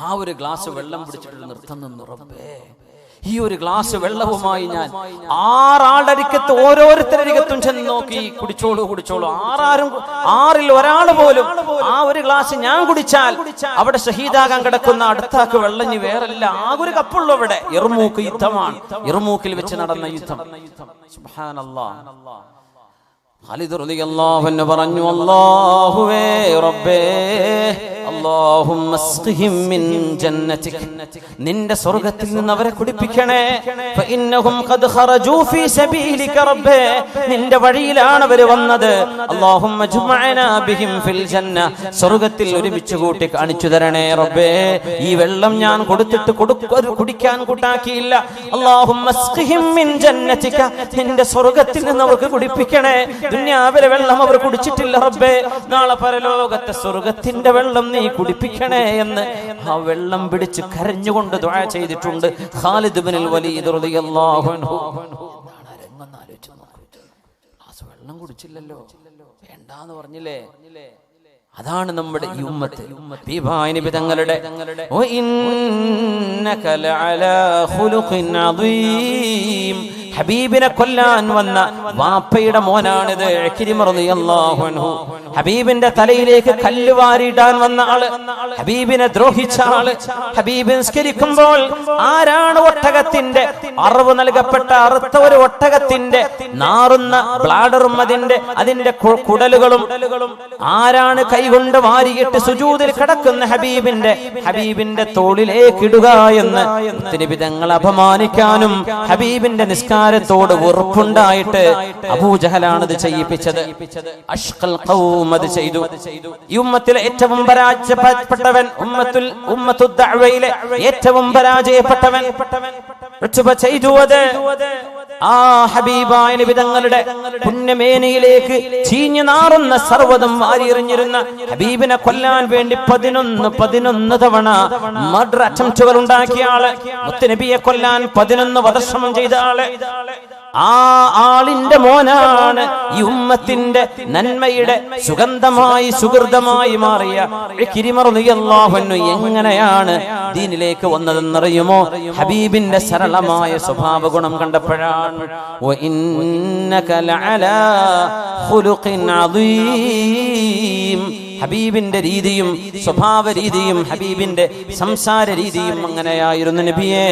ആ ഒരു ഗ്ലാസ് വെള്ളം പിടിച്ചിട്ട് നിർത്തം നിന്നു റബ്ബേ, ഈ ഒരു ഗ്ലാസ് വെള്ളവുമായി ഞാൻ 6 ആളുടെ അരികത്ത് ഓരോരുത്തരരികത്തും ചെന്ന് നോക്കി, കുടിച്ചോളൂ കുടിച്ചോളൂ. 6 ഒരാൾ പോലും ആ ഒരു ഗ്ലാസ് ഞാൻ കുടിച്ചാൽ അവിടെ ഷഹീദാകാൻ കിടക്കുന്ന അടുത്താക്ക് വെള്ളം ഇനി വേറല്ല, ആകെ ഒരു കപ്പുള്ളൂ അവിടെ. യർമൂക്ക് യുദ്ധമാണ്, യർമൂക്കിൽ വെച്ച് നടന്ന യുദ്ധം. സുബ്ഹാനല്ലാഹ്. ഖാലിദ് റളിയല്ലാഹു അൻഹു പറഞ്ഞു, അല്ലാഹുവേ റബ്ബേ, അല്ലാഹുമ്മ അസ്ഖിഹിം മിൻ ജന്നതിക, നിന്റെ സ്വർഗ്ഗത്തിൽ നിന്ന് അവരെ കുടിപ്പിക്കണേ. ഫഇന്നഹും ഖദ് ഖറജൂ ഫീ സബീലിക റബ്ബേ, നിന്റെ വഴിയിലാണ് അവർ വന്നത്. അല്ലാഹുമ്മ ജുമഅനാ ബിഹിം ഫിൽ ജന്ന, സ്വർഗ്ഗത്തിൽ ഒരുമിച്ച് കൂട്ടി കാണിച്ചു തരണേ റബ്ബേ. ഈ വെള്ളം ഞാൻ കൊടുത്തിട്ട് കുടിക്കാൻ കൂട്ടാക്കിയില്ല. അല്ലാഹുമ്മ അസ്ഖിഹിം മിൻ ജന്നതിക, നിന്റെ സ്വർഗ്ഗത്തിൽ നിന്ന് അവർക്ക് കുടിപ്പിക്കണേ. ദുനിയാവിലെ വെള്ളം അവർ കുടിച്ചിട്ടില്ല റബ്ബേ, നാളെ പരലോകത്തെ സ്വർഗ്ഗത്തിന്റെ വെള്ളം നീ കുടിപ്പിക്കണേ എന്ന് ആ വെള്ളം പിടിച്ച് കരഞ്ഞുകൊണ്ട് ദുആ ചെയ്തിട്ടുണ്ട് ഖാലിദ് ഇബ്നുൽ വലീദ് റളിയല്ലാഹു അൻഹു. വെള്ളം കുടിച്ചില്ലല്ലോ, വേണ്ടാന്ന് പറഞ്ഞില്ലേ? അതാണ് നമ്മുടെ ഈ ഉമ്മത്ത്. നബി തങ്ങളുടെ ഓ ഇന്നക ലഅലാ ഖുലുഖിൻ അദീം, ഹബീബിനെ കൊല്ലാൻ വന്ന വാപ്പയുടെ മോനാണിത് ഇക്രിമ റളിയല്ലാഹു അൻഹു. ഹബീബിന്റെ തലയിലേക്ക് കല്ല് വാരിയിടാൻ വന്ന ആള്, ഹബീബിനെ ദ്രോഹിച്ച ആള്. ഹബീബ് നിസ്കരിക്കുമ്പോൾ ആരാണ് ഒട്ടകത്തിന്റെ അറവ് നൽകപ്പെട്ട അറുത്ത ഒരു ഒട്ടകത്തിന്റെ നാറുന്ന ബ്ലാഡറും അതിന്റെ കുടലുകളും ആരാണ് കൈകൊണ്ട് വാരിയിട്ട് സുജൂദിൽ കിടക്കുന്ന ഹബീബിന്റെ തോളിലേക്ക് ഇടുക എന്ന് നബി തങ്ങൾ അപമാനിക്കാനും ഹബീബിന്റെ നിസ്കാരത്തോട് വെറുപ്പുണ്ടായിട്ട് അബൂജഹലാണ് ഇത് ചെയ്യിപ്പിച്ചത്. അഷ്ഖൽ ഖൗം അത് ചെയ്തു. ഈ ഉമ്മത്തിലെ ഏറ്റവും പരാജയപ്പെട്ടവൻ, ഉമ്മത്തു ദഅവയിലെ ഏറ്റവും പരാജയപ്പെട്ടവൻ ചെയ്തു അത് ആ ഹബീബായ നബി തങ്ങളുടെ പുണ്യമേനയിലേക്ക് ചീഞ്ഞു നാറുന്ന സർവ്വതും വാരിയെറിഞ്ഞിരുന്ന ഹബീബിനെ കൊല്ലാൻ വേണ്ടി 11 തവണ മർഡർ അറ്റംപ്റ്റുകൾ ഉണ്ടാക്കിയ ആള്, മുത്തുനബിയെ കൊല്ലാൻ 11 വധശ്രമം ചെയ്ത ആള്, ആ ആളിന്റെ മോനാണ് ഈ ഉമ്മത്തിന്റെ നന്മയുടെ സുഗന്ധമായി സുഹൃതമായി മാറിയ ഇക്രിമ റളിയല്ലാഹു അൻഹു. എങ്ങനെയാണ് ദീനിലേക്ക് വന്നതെന്നറിയുമോ? ഹബീബിന്റെ സരളമായ സ്വഭാവ ഗുണം കണ്ടപ്പോഴാണ്. വഇന്നക ലഅലാ ഖുലുഖിൻ അദീം. ഹബീബിന്റെ രീതിയും സ്വഭാവ രീതിയും ഹബീബിന്റെ സംസാര രീതിയും അങ്ങനെയായിരുന്നു. നബിയെ,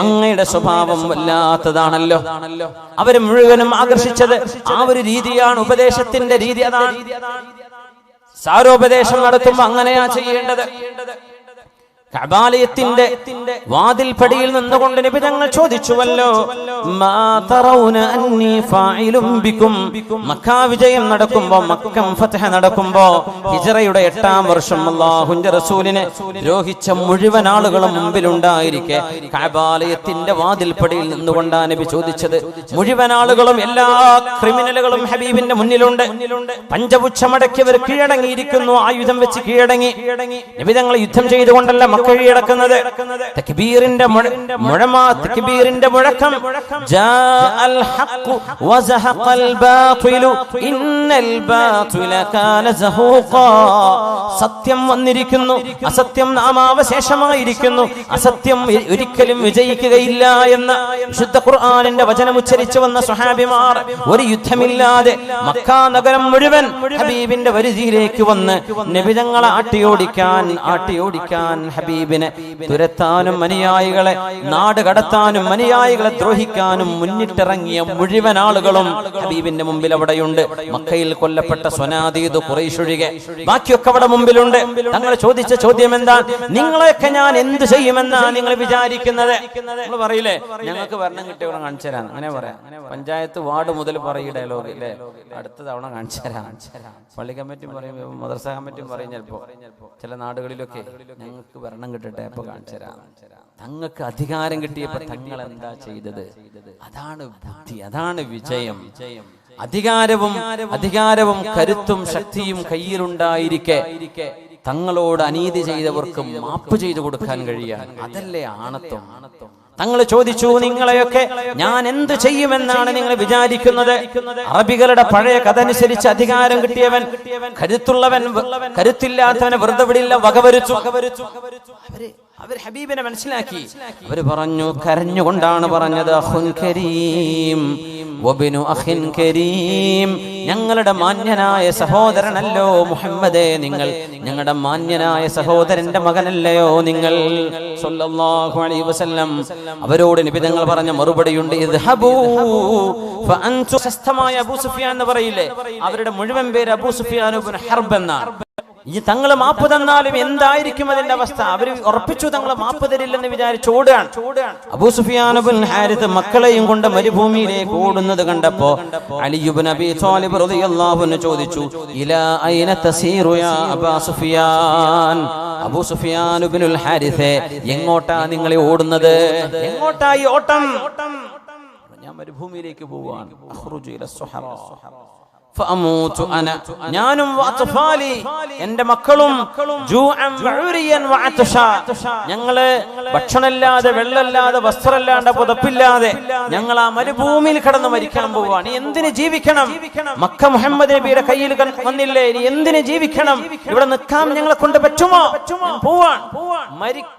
അങ്ങയുടെ സ്വഭാവം വല്ലാത്തതാണല്ലോ. അവര് മുഴുവനും ആകർഷിച്ചത് ആ ഒരു രീതിയാണ്, ഉപദേശത്തിന്റെ രീതി അതാണ്. സാരോപദേശം നടത്തുമ്പോ അങ്ങനെയാ ചെയ്യേണ്ടത്. കഅബാലയത്തിന്റെ വാതിൽപ്പടിയിൽ നിന്നുകൊണ്ട് നബി തങ്ങൾ ചോദിച്ചുവല്ലോ, മാ തറൗന അന്നി ഫാഇലും ബികും. മക്ക വിജയം നടക്കുമ്പോ, മക്ക ഫത്ഹ് നടക്കുമ്പോ, ഹിജ്റയുടെ 8-ാം വർഷം അല്ലാഹുവിന്റെ റസൂലിനെ ദ്രോഹിച്ച മുഴുവൻ ആളുകളും മുമ്പിലുണ്ടായിരിക്കെ കഅബാലയത്തിന്റെ വാതിൽപ്പടിയിൽ നിന്നുകൊണ്ടാണ് നബി ചോദിച്ചത്. മുഴുവൻ ആളുകളും, എല്ലാ ക്രിമിനലുകളും ഹബീബിന്റെ മുന്നിലുണ്ട്. പഞ്ചപുച്ഛമടക്കിയവർ കീഴടങ്ങിയിരിക്കുന്നു, ആയുധം വെച്ച് കീഴടങ്ങി. നബി തങ്ങൾ യുദ്ധം ചെയ്തുകൊണ്ടല്ല കഴിയടക്കുന്നത്. തക്ബീറിന്റെ തക്ബീറിന്റെ മുഴക്കം, ജാഅൽ ഹഖ് വസഹഖൽ ബാതിലു ഇന്നൽ ബാതില കാന സഹൂഖാ. സത്യം വന്നിരിക്കുന്നു, അസത്യം നാമാവശേഷമായിരിക്കുന്നു, അസത്യം ഒരിക്കലും വിജയിക്കുകയില്ല എന്ന വിശുദ്ധ ഖുർആനിന്റെ വചനം ഉച്ചരിച്ചു വന്ന സ്വഹാബിമാർ ഒരു യുദ്ധമില്ലാതെ മക്ക നഗരം മുഴുവൻ ഹബീബിന്റെ വരുതിയിലേക്ക് വന്ന് നബി തങ്ങളെ ആട്ടിയോടിക്കാൻ ഹബീബിനെ തുരത്താനും അനുയായികളെ നാട് കടത്താനും അനുയായികളെ ദ്രോഹിക്കാനും മുന്നിട്ടിറങ്ങിയ മുഴുവൻ ആളുകളും ഹബീബിന്റെ മുമ്പിൽ അവിടെയുണ്ട്. മക്കയിൽ കൊല്ലപ്പെട്ട സ്വനാദീദ് ഖുറൈശ് ഒഴികെ ബാക്കിയൊക്കെ അവിടെ മുമ്പിലുണ്ട്. തങ്ങൾ ചോദിച്ച ചോദ്യം എന്താ? നിങ്ങളെയൊക്കെ ഞാൻ എന്ത് ചെയ്യുമെന്നാ നിങ്ങൾ വിചാരിക്കുന്നത്? നിങ്ങൾ പറയില്ലേ, ഞങ്ങൾക്ക് ഭരണം കിട്ടിയവരെ കാണിച്ചു തരാം, അങ്ങനെ പറയാം. പഞ്ചായത്ത് വാർഡ് മുതൽ പറയും ഡയലോഗ് അല്ലേ, അടുത്ത തവണ കാണിച്ചു തരാം. പള്ളി കമ്മിറ്റി പറയും, മദ്രസ കമ്മിറ്റി പറയും. ചിലപ്പോ ചില നാടുകളിലൊക്കെ ഞങ്ങൾക്ക് ഭരണം കിട്ടട്ടെ, അപ്പൊ കാണിച്ചു തരാം. തങ്ങൾക്ക് അധികാരം കിട്ടിയപ്പോ തങ്ങൾ എന്താ ചെയ്തത്? അതാണ് ബുദ്ധി, അതാണ് വിജയം. അധികാരവും കരുത്തും ശക്തിയും കയ്യിലുണ്ടായിരിക്കെ തങ്ങളോട് അനീതി ചെയ്തവർക്ക് മാപ്പ് ചെയ്തു കൊടുക്കാൻ കഴിയാൻ, അതല്ലേ ആണത്വം. തങ്ങൾ ചോദിച്ചു, നിങ്ങളെയൊക്കെ ഞാൻ എന്ത് ചെയ്യുമെന്നാണ് നിങ്ങൾ വിചാരിക്കുന്നത്? അറബികളുടെ പഴയ കഥ അനുസരിച്ച് അധികാരം കിട്ടിയവൻ കരുത്തുള്ളവൻ കരുത്തില്ലാത്തവനെ വെറുതെ വിടില്ല, വകവരുച്ചു. അവർ ഹബീബിനെ മനസ്സിലാക്കി. അവർ പറഞ്ഞു, കരഞ്ഞുകൊണ്ടാണ് പറഞ്ഞത്, അഖുൻ കരീം വബ്നു അഖിൻ കരീം. ഞങ്ങളുടെ മാന്യനായ സഹോദരനല്ലോ മുഹമ്മദേ നിങ്ങൾ, ഞങ്ങളുടെ മാന്യനായ സഹോദരന്റെ മകനല്ലയോ നിങ്ങൾ സല്ലല്ലാഹു അലൈഹി വസല്ലം. അവരോട് നബി തങ്ങൾ പറഞ്ഞ മറുപടിയുണ്ട്, ഇദ്ഹബൂ ഫഅൻതു. പ്രശസ്തമായ അബൂ സുഫിയാൻ എന്ന് പറയില്ലേ, അവരുടെ മുഴുവൻ പേര് അബൂ സുഫിയാൻ ഇബ്നു ഹർബ് എന്നാണ്. ഈ തങ്ങൾ മാപ്പ് തന്നാലും എന്തായിരിക്കും അതിന്റെ അവസ്ഥ? അവർ ഉറപ്പിച്ചു തങ്ങൾ മാപ്പ് തരില്ലെന്ന് വിചാരിച്ച് ഓടുകയാണ്. അബൂ സുഫിയാൻ ഇബ്നു ഹാരിത്ത് മക്കളെയും കൊണ്ട് മരുഭൂമിയിലേക്ക് ഓടുന്നത് കണ്ടപ്പോ അലി ഇബ്നു അബീ ത്വാലിബ് റളിയല്ലാഹു അൻഹു ചോദിച്ചു, ഇലാ ഐന തസീറു യാ അബൂ സുഫിയാൻ? അബൂ സുഫിയാൻ ഇബ്നുൽ ഹാരിത്തെ, എങ്ങോട്ടാ നിങ്ങൾ ഓടുന്നത്? എങ്ങോട്ടായി ഓട്ടം? ഞാൻ മരുഭൂമിയിലേക്ക് പോവാണ്. അഖ്റുജു ഇല സുഹറ ഫഅമൂതു അന, ഞാനും വഅത്ഫാലി, എൻ്റെ മക്കളും, ജൂഅൻ വഉരിയൻ വഅത്ഷ, ഞങ്ങള് ഭക്ഷണമില്ലാതെ വെള്ളമില്ലാതെ വസ്ത്രമില്ലാതെ പുതപ്പില്ലാതെ ഞങ്ങൾ ആ മരുഭൂമിയിൽ കിടന്ന് മരിക്കാൻ പോവാണ്. നീ എന്തിന് ജീവിക്കണം? മക്ക മുഹമ്മദ് നബിയുടെ കയ്യിൽ വന്നില്ലേ, നീ എന്തിന് ജീവിക്കണം? ഇവിടെ നിൽക്കാൻ ഞങ്ങളെ കൊണ്ട് പറ്റുമോ? പോവാൻ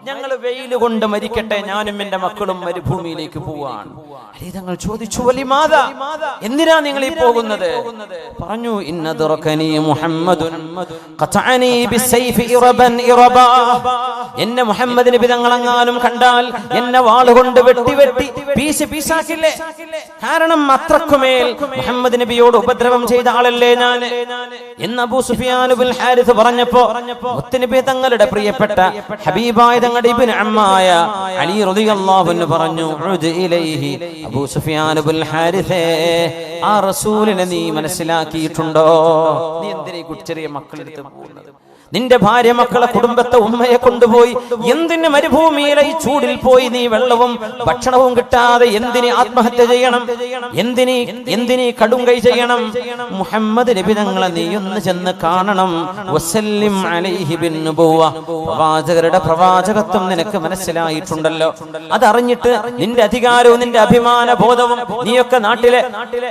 ഞങ്ങൾ വെയിൽ കൊണ്ട് മരിക്കട്ടെ, ഞാനും എൻ്റെ മക്കളും മരുഭൂമിയിലേക്ക് പോവാൻ. തങ്ങൾ ചോദിച്ചു, വലിമാത, എന്തിനാ നിങ്ങൾ ഈ പോകുന്നത്? പറഞ്ഞു ഇന്നദറകനി മുഹമ്മദുൻ ഖതഅനി ബിസൈഫി ഇറബൻ ഇറബാ. എന്നെ മുഹമ്മദ് നബി തങ്ങളെങ്ങാനും കണ്ടാൽ എന്നെ വാളുകൊണ്ട് വെട്ടി വെട്ടി പീസ് പീസാക്കില്ലേ. കാരണം അത്രക്കുമേൽ മുഹമ്മദ് നബിയോട് ഉപദ്രവം ചെയ്ത ആളല്ലേ ഞാൻ എന്ന് അബൂ സുഫിയാൻ ഇബ്നുൽ ഹാരിസ് പറഞ്ഞപ്പോ മുത്തുനബി തങ്ങളുടെ പ്രിയപ്പെട്ട ഹബീബായ തങ്ങളുടെ ഇബ്നു അമ്മായ അലി റളിയല്ലാഹു അൻഹു പറഞ്ഞു ഉദ് ഇലൈഹി. അബൂ സുഫിയാൻ ഇബ്നുൽ ഹാരിസേ, ആ റസൂലിനെ നീ മനസ്സിലാക്കിയിട്ടുണ്ടോ? നീ എന്തിനാ ഈ ചെറിയ മക്കളെടുത്ത് പോകുന്നത്? നിന്റെ ഭാര്യ മക്കളെ കുടുംബത്തെ ഉമ്മയെ കൊണ്ടുപോയി എന്തിന് മരുഭൂമിയിലെ ഈ ചൂടിൽ പോയി നീ വെള്ളവും ഭക്ഷണവും കിട്ടാതെ എന്തിന് ആത്മഹത്യ ചെയ്യണം? എന്തിന് കടുങ്കൈ ചെയ്യണം? മുഹമ്മദ് നബി തങ്ങളെ നീ ഒന്ന് ചെന്ന് കാണണം. വസല്ലിം അലൈഹി ബിന്നുബുവ്വ. പ്രവാചകരുടെ പ്രവാചകത്വം നിനക്ക് മനസ്സിലായിട്ടുണ്ടല്ലോ. അതറിഞ്ഞിട്ട് നിന്റെ അധികാരവും നിന്റെ അഭിമാന ബോധവും, നീയൊക്കെ നാട്ടിലെ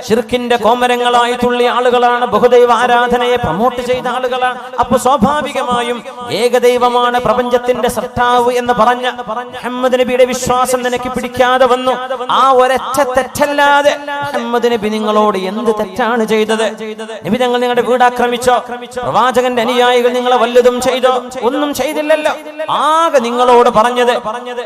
ശിർക്കിന്റെ കോമരങ്ങളായി തുള്ളിയ ആളുകളാണ്, ബഹുദൈവ ആരാധനയെ പ്രൊമോട്ട് ചെയ്ത ആളുകളാണ്. അപ്പൊ സ്വാഭാവികമായും ഏകദൈവമാണ് പ്രപഞ്ചത്തിന്റെ സൃഷ്ടാവ് എന്ന് പറഞ്ഞ മുഹമ്മദ് നബിയുടെ വിശ്വാസം നിനക്ക് പിടിക്കാതെ വന്നു. ആ ഒരൊറ്റ തെറ്റല്ലാതെ മുഹമ്മദ് നബി നിങ്ങളോട് എന്ത് തെറ്റാണ് ചെയ്തത്? നബി തങ്ങൾ നിങ്ങളുടെ വീട് ആക്രമിച്ചോ? പ്രവാചകന്റെ അനുയായികൾ നിങ്ങളെ വല്ലതും ചെയ്തോ? ഒന്നും ചെയ്തില്ലല്ലോ. ആകെ നിങ്ങളോട് പറഞ്ഞത്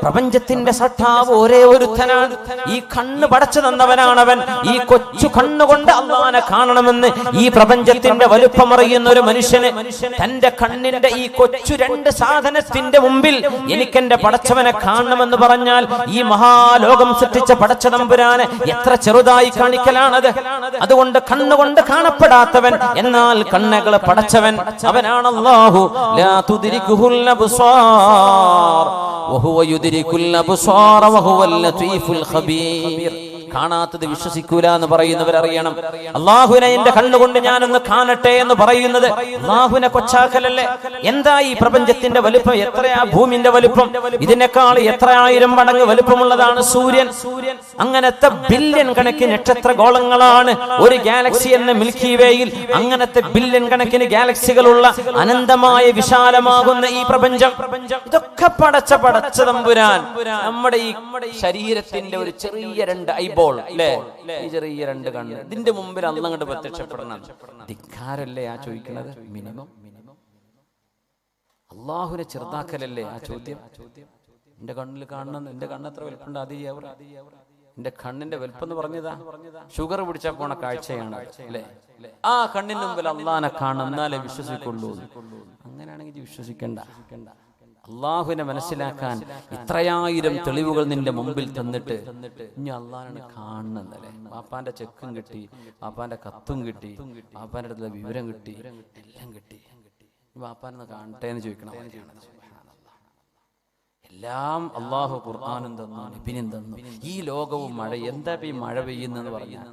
പ്രപഞ്ചത്തിന്റെ സൃഷ്ടാവ് ഒരേ ഒരുത്തനാണ്, ഈ കണ്ണ് പടച്ചു തന്നവനാണവൻ, ഈ കൊച്ചു കണ്ണുകൊണ്ട് അല്ലാഹനെ കാണണമെന്ന് ഈ പ്രപഞ്ചത്തിന്റെ വലുപ്പമറിയുന്ന ഒരു മനുഷ്യന് തന്റെ കണ്ണിന്റെ ഈ കൊച്ചു രണ്ട് സാധനത്തിന്റെ മുമ്പിൽ എനിക്കെന്റെ പടച്ചവനെ കാണണമെന്ന് പറഞ്ഞാൽ ഈ മഹാലോകം സൃഷ്ടിച്ച പടച്ച തമ്പുരാനെ എത്ര ചെറുതായി കാണിക്കലാണത്. അതുകൊണ്ട് കണ്ണുകൊണ്ട് കാണപ്പെടാത്തവൻ, എന്നാൽ കണ്ണുകളെ പടച്ചവൻ അവനാണ് അല്ലാഹു. ലാ തുദ്രികുഹുൽ അബ്സാർ വഹുവ യുദ്രികുൽ അബ്സാർ വഹുവൽ ലതീഫുൽ ഖബീർ. കാണാത്തത് വിശ്വസിക്കൂല എന്ന് പറയുന്നവരറിയണം. അള്ളാഹുവിനെ എന്റെ കണ്ണുകൊണ്ട് ഞാനൊന്ന് കാണട്ടെ എന്ന് പറയുന്നത് അള്ളാഹുവിനെ കൊച്ചാക്കലല്ലേ? എന്താ ഈ പ്രപഞ്ചത്തിന്റെ വലുപ്പം? എത്രയാ ഭൂമിന്റെ വലുപ്പം? ഇതിനേക്കാൾ എത്ര ആയിരം മടങ്ങ് വലുപ്പമുള്ളതാണ് സൂര്യൻ. അങ്ങനത്തെ ബില്യൺ കണക്കിന് നക്ഷത്ര ഗോളങ്ങളാണ് ഒരു ഗാലക്സി എന്ന മിൽക്കി വേയിൽ. അങ്ങനത്തെ ബില്യൺ കണക്കിന് ഗാലക്സികളുള്ള അനന്തമായ വിശാലമാകുന്ന ഈ പ്രപഞ്ചം, ഇതൊക്കെ പടച്ച തമ്പുരാൻ നമ്മുടെ ഈ ശരീരത്തിന്റെ ഒരു ചെറിയ രണ്ട് ഐബോൾ അല്ലേ, ഈ ചെറിയ രണ്ട് കണ്ണ്, ഇതിന്റെ മുമ്പിൽ അന്നങ്ങോട്ട് പ്രത്യക്ഷപ്പെടണം. ധിക്കാരല്ലേ ആ ചോദിക്കുന്നത്? മിനിമം അള്ളാഹുവിനെ ചെറുതാക്കലല്ലേ ആ ചോദ്യം? എന്റെ കണ്ണിൽ കാണണം, എന്റെ കണ്ണെത്ര വലുപ്പുണ്ട്? എന്റെ കണ്ണിന്റെ വലുപ്പം എന്ന് പറഞ്ഞതാ ഷുഗർ പിടിച്ചാൽ പോണ കാഴ്ചയാണ് അല്ലേ? ആ കണ്ണിന് മുമ്പിൽ അള്ളാഹനെ കാണണം, എന്നാലേ വിശ്വസിക്കുള്ളൂ. അങ്ങനെയാണെങ്കിൽ വിശ്വസിക്കണ്ട. അള്ളാഹുവിനെ മനസ്സിലാക്കാൻ ഇത്രയായിരം തെളിവുകൾ നിന്റെ മുമ്പിൽ തന്നിട്ട് ഇനി അള്ളാഹാണ് കാണുന്നല്ലേ? വാപ്പാന്റെ ചെക്കും കിട്ടി, വാപ്പാന്റെ കത്തും കിട്ടി, വാപ്പാന്റെ അടുത്തുള്ള വിവരം കിട്ടി, എല്ലാം കിട്ടി. വാപ്പാനെന്ന് കാണട്ടെ എന്ന് ചോദിക്കണം. എല്ലാം അള്ളാഹു ഖുർആനും തന്നു, നബിയും തന്നു. ഈ ലോകവും മഴ, എന്താ ഈ മഴ പെയ്യുന്നെന്ന് പറഞ്ഞാൽ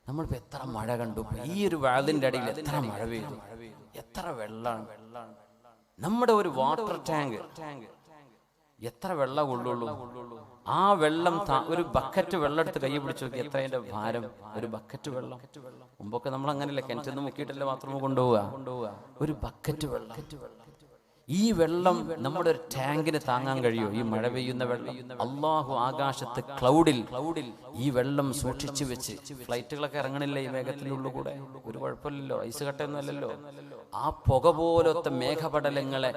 നമ്മളിപ്പോ എത്ര മഴ കണ്ടു. ഈ ഒരു വാതിന്റെ അടിയിൽ എത്ര മഴ പെയ്തു, എത്ര വെള്ളമാണ്. നമ്മുടെ ഒരു വാട്ടർ ടാങ്ക് എത്ര വെള്ളം കൊള്ളുള്ളൂ? ആ വെള്ളം ഒരു ബക്കറ്റ് വെള്ളം എടുത്ത് കൈ പിടിച്ചു നോക്കി എത്ര അതിന്റെ ഭാരം? ഒരു ബക്കറ്റ് വെള്ളം. മുമ്പൊക്കെ നമ്മൾ അങ്ങനെയല്ല, കിണറ്റിന്ന് മുക്കിയിട്ടല്ലേ ബാത്റൂമിൽ കൊണ്ടുപോവുക. ഒരു ബക്കറ്റ് വെള്ളം. ഈ വെള്ളം നമ്മുടെ ഒരു ടാങ്കിന് താങ്ങാൻ കഴിയോ? ഈ മഴ പെയ്യുന്ന വെള്ളം അള്ളാഹു ആകാശത്ത് ക്ലൗഡിൽ ഈ വെള്ളം സൂക്ഷിച്ചു വെച്ച്. ഫ്ലൈറ്റുകളൊക്കെ ഇറങ്ങണില്ല ഈ മേഘത്തിന്റെ ഉള്ളിൽ കൂടെ, ഒരു കുഴപ്പമില്ലല്ലോ, ഐസ് കട്ടയൊന്നും അല്ലല്ലോ. ആ പുക പോലത്തെ മേഘപടലങ്ങളെ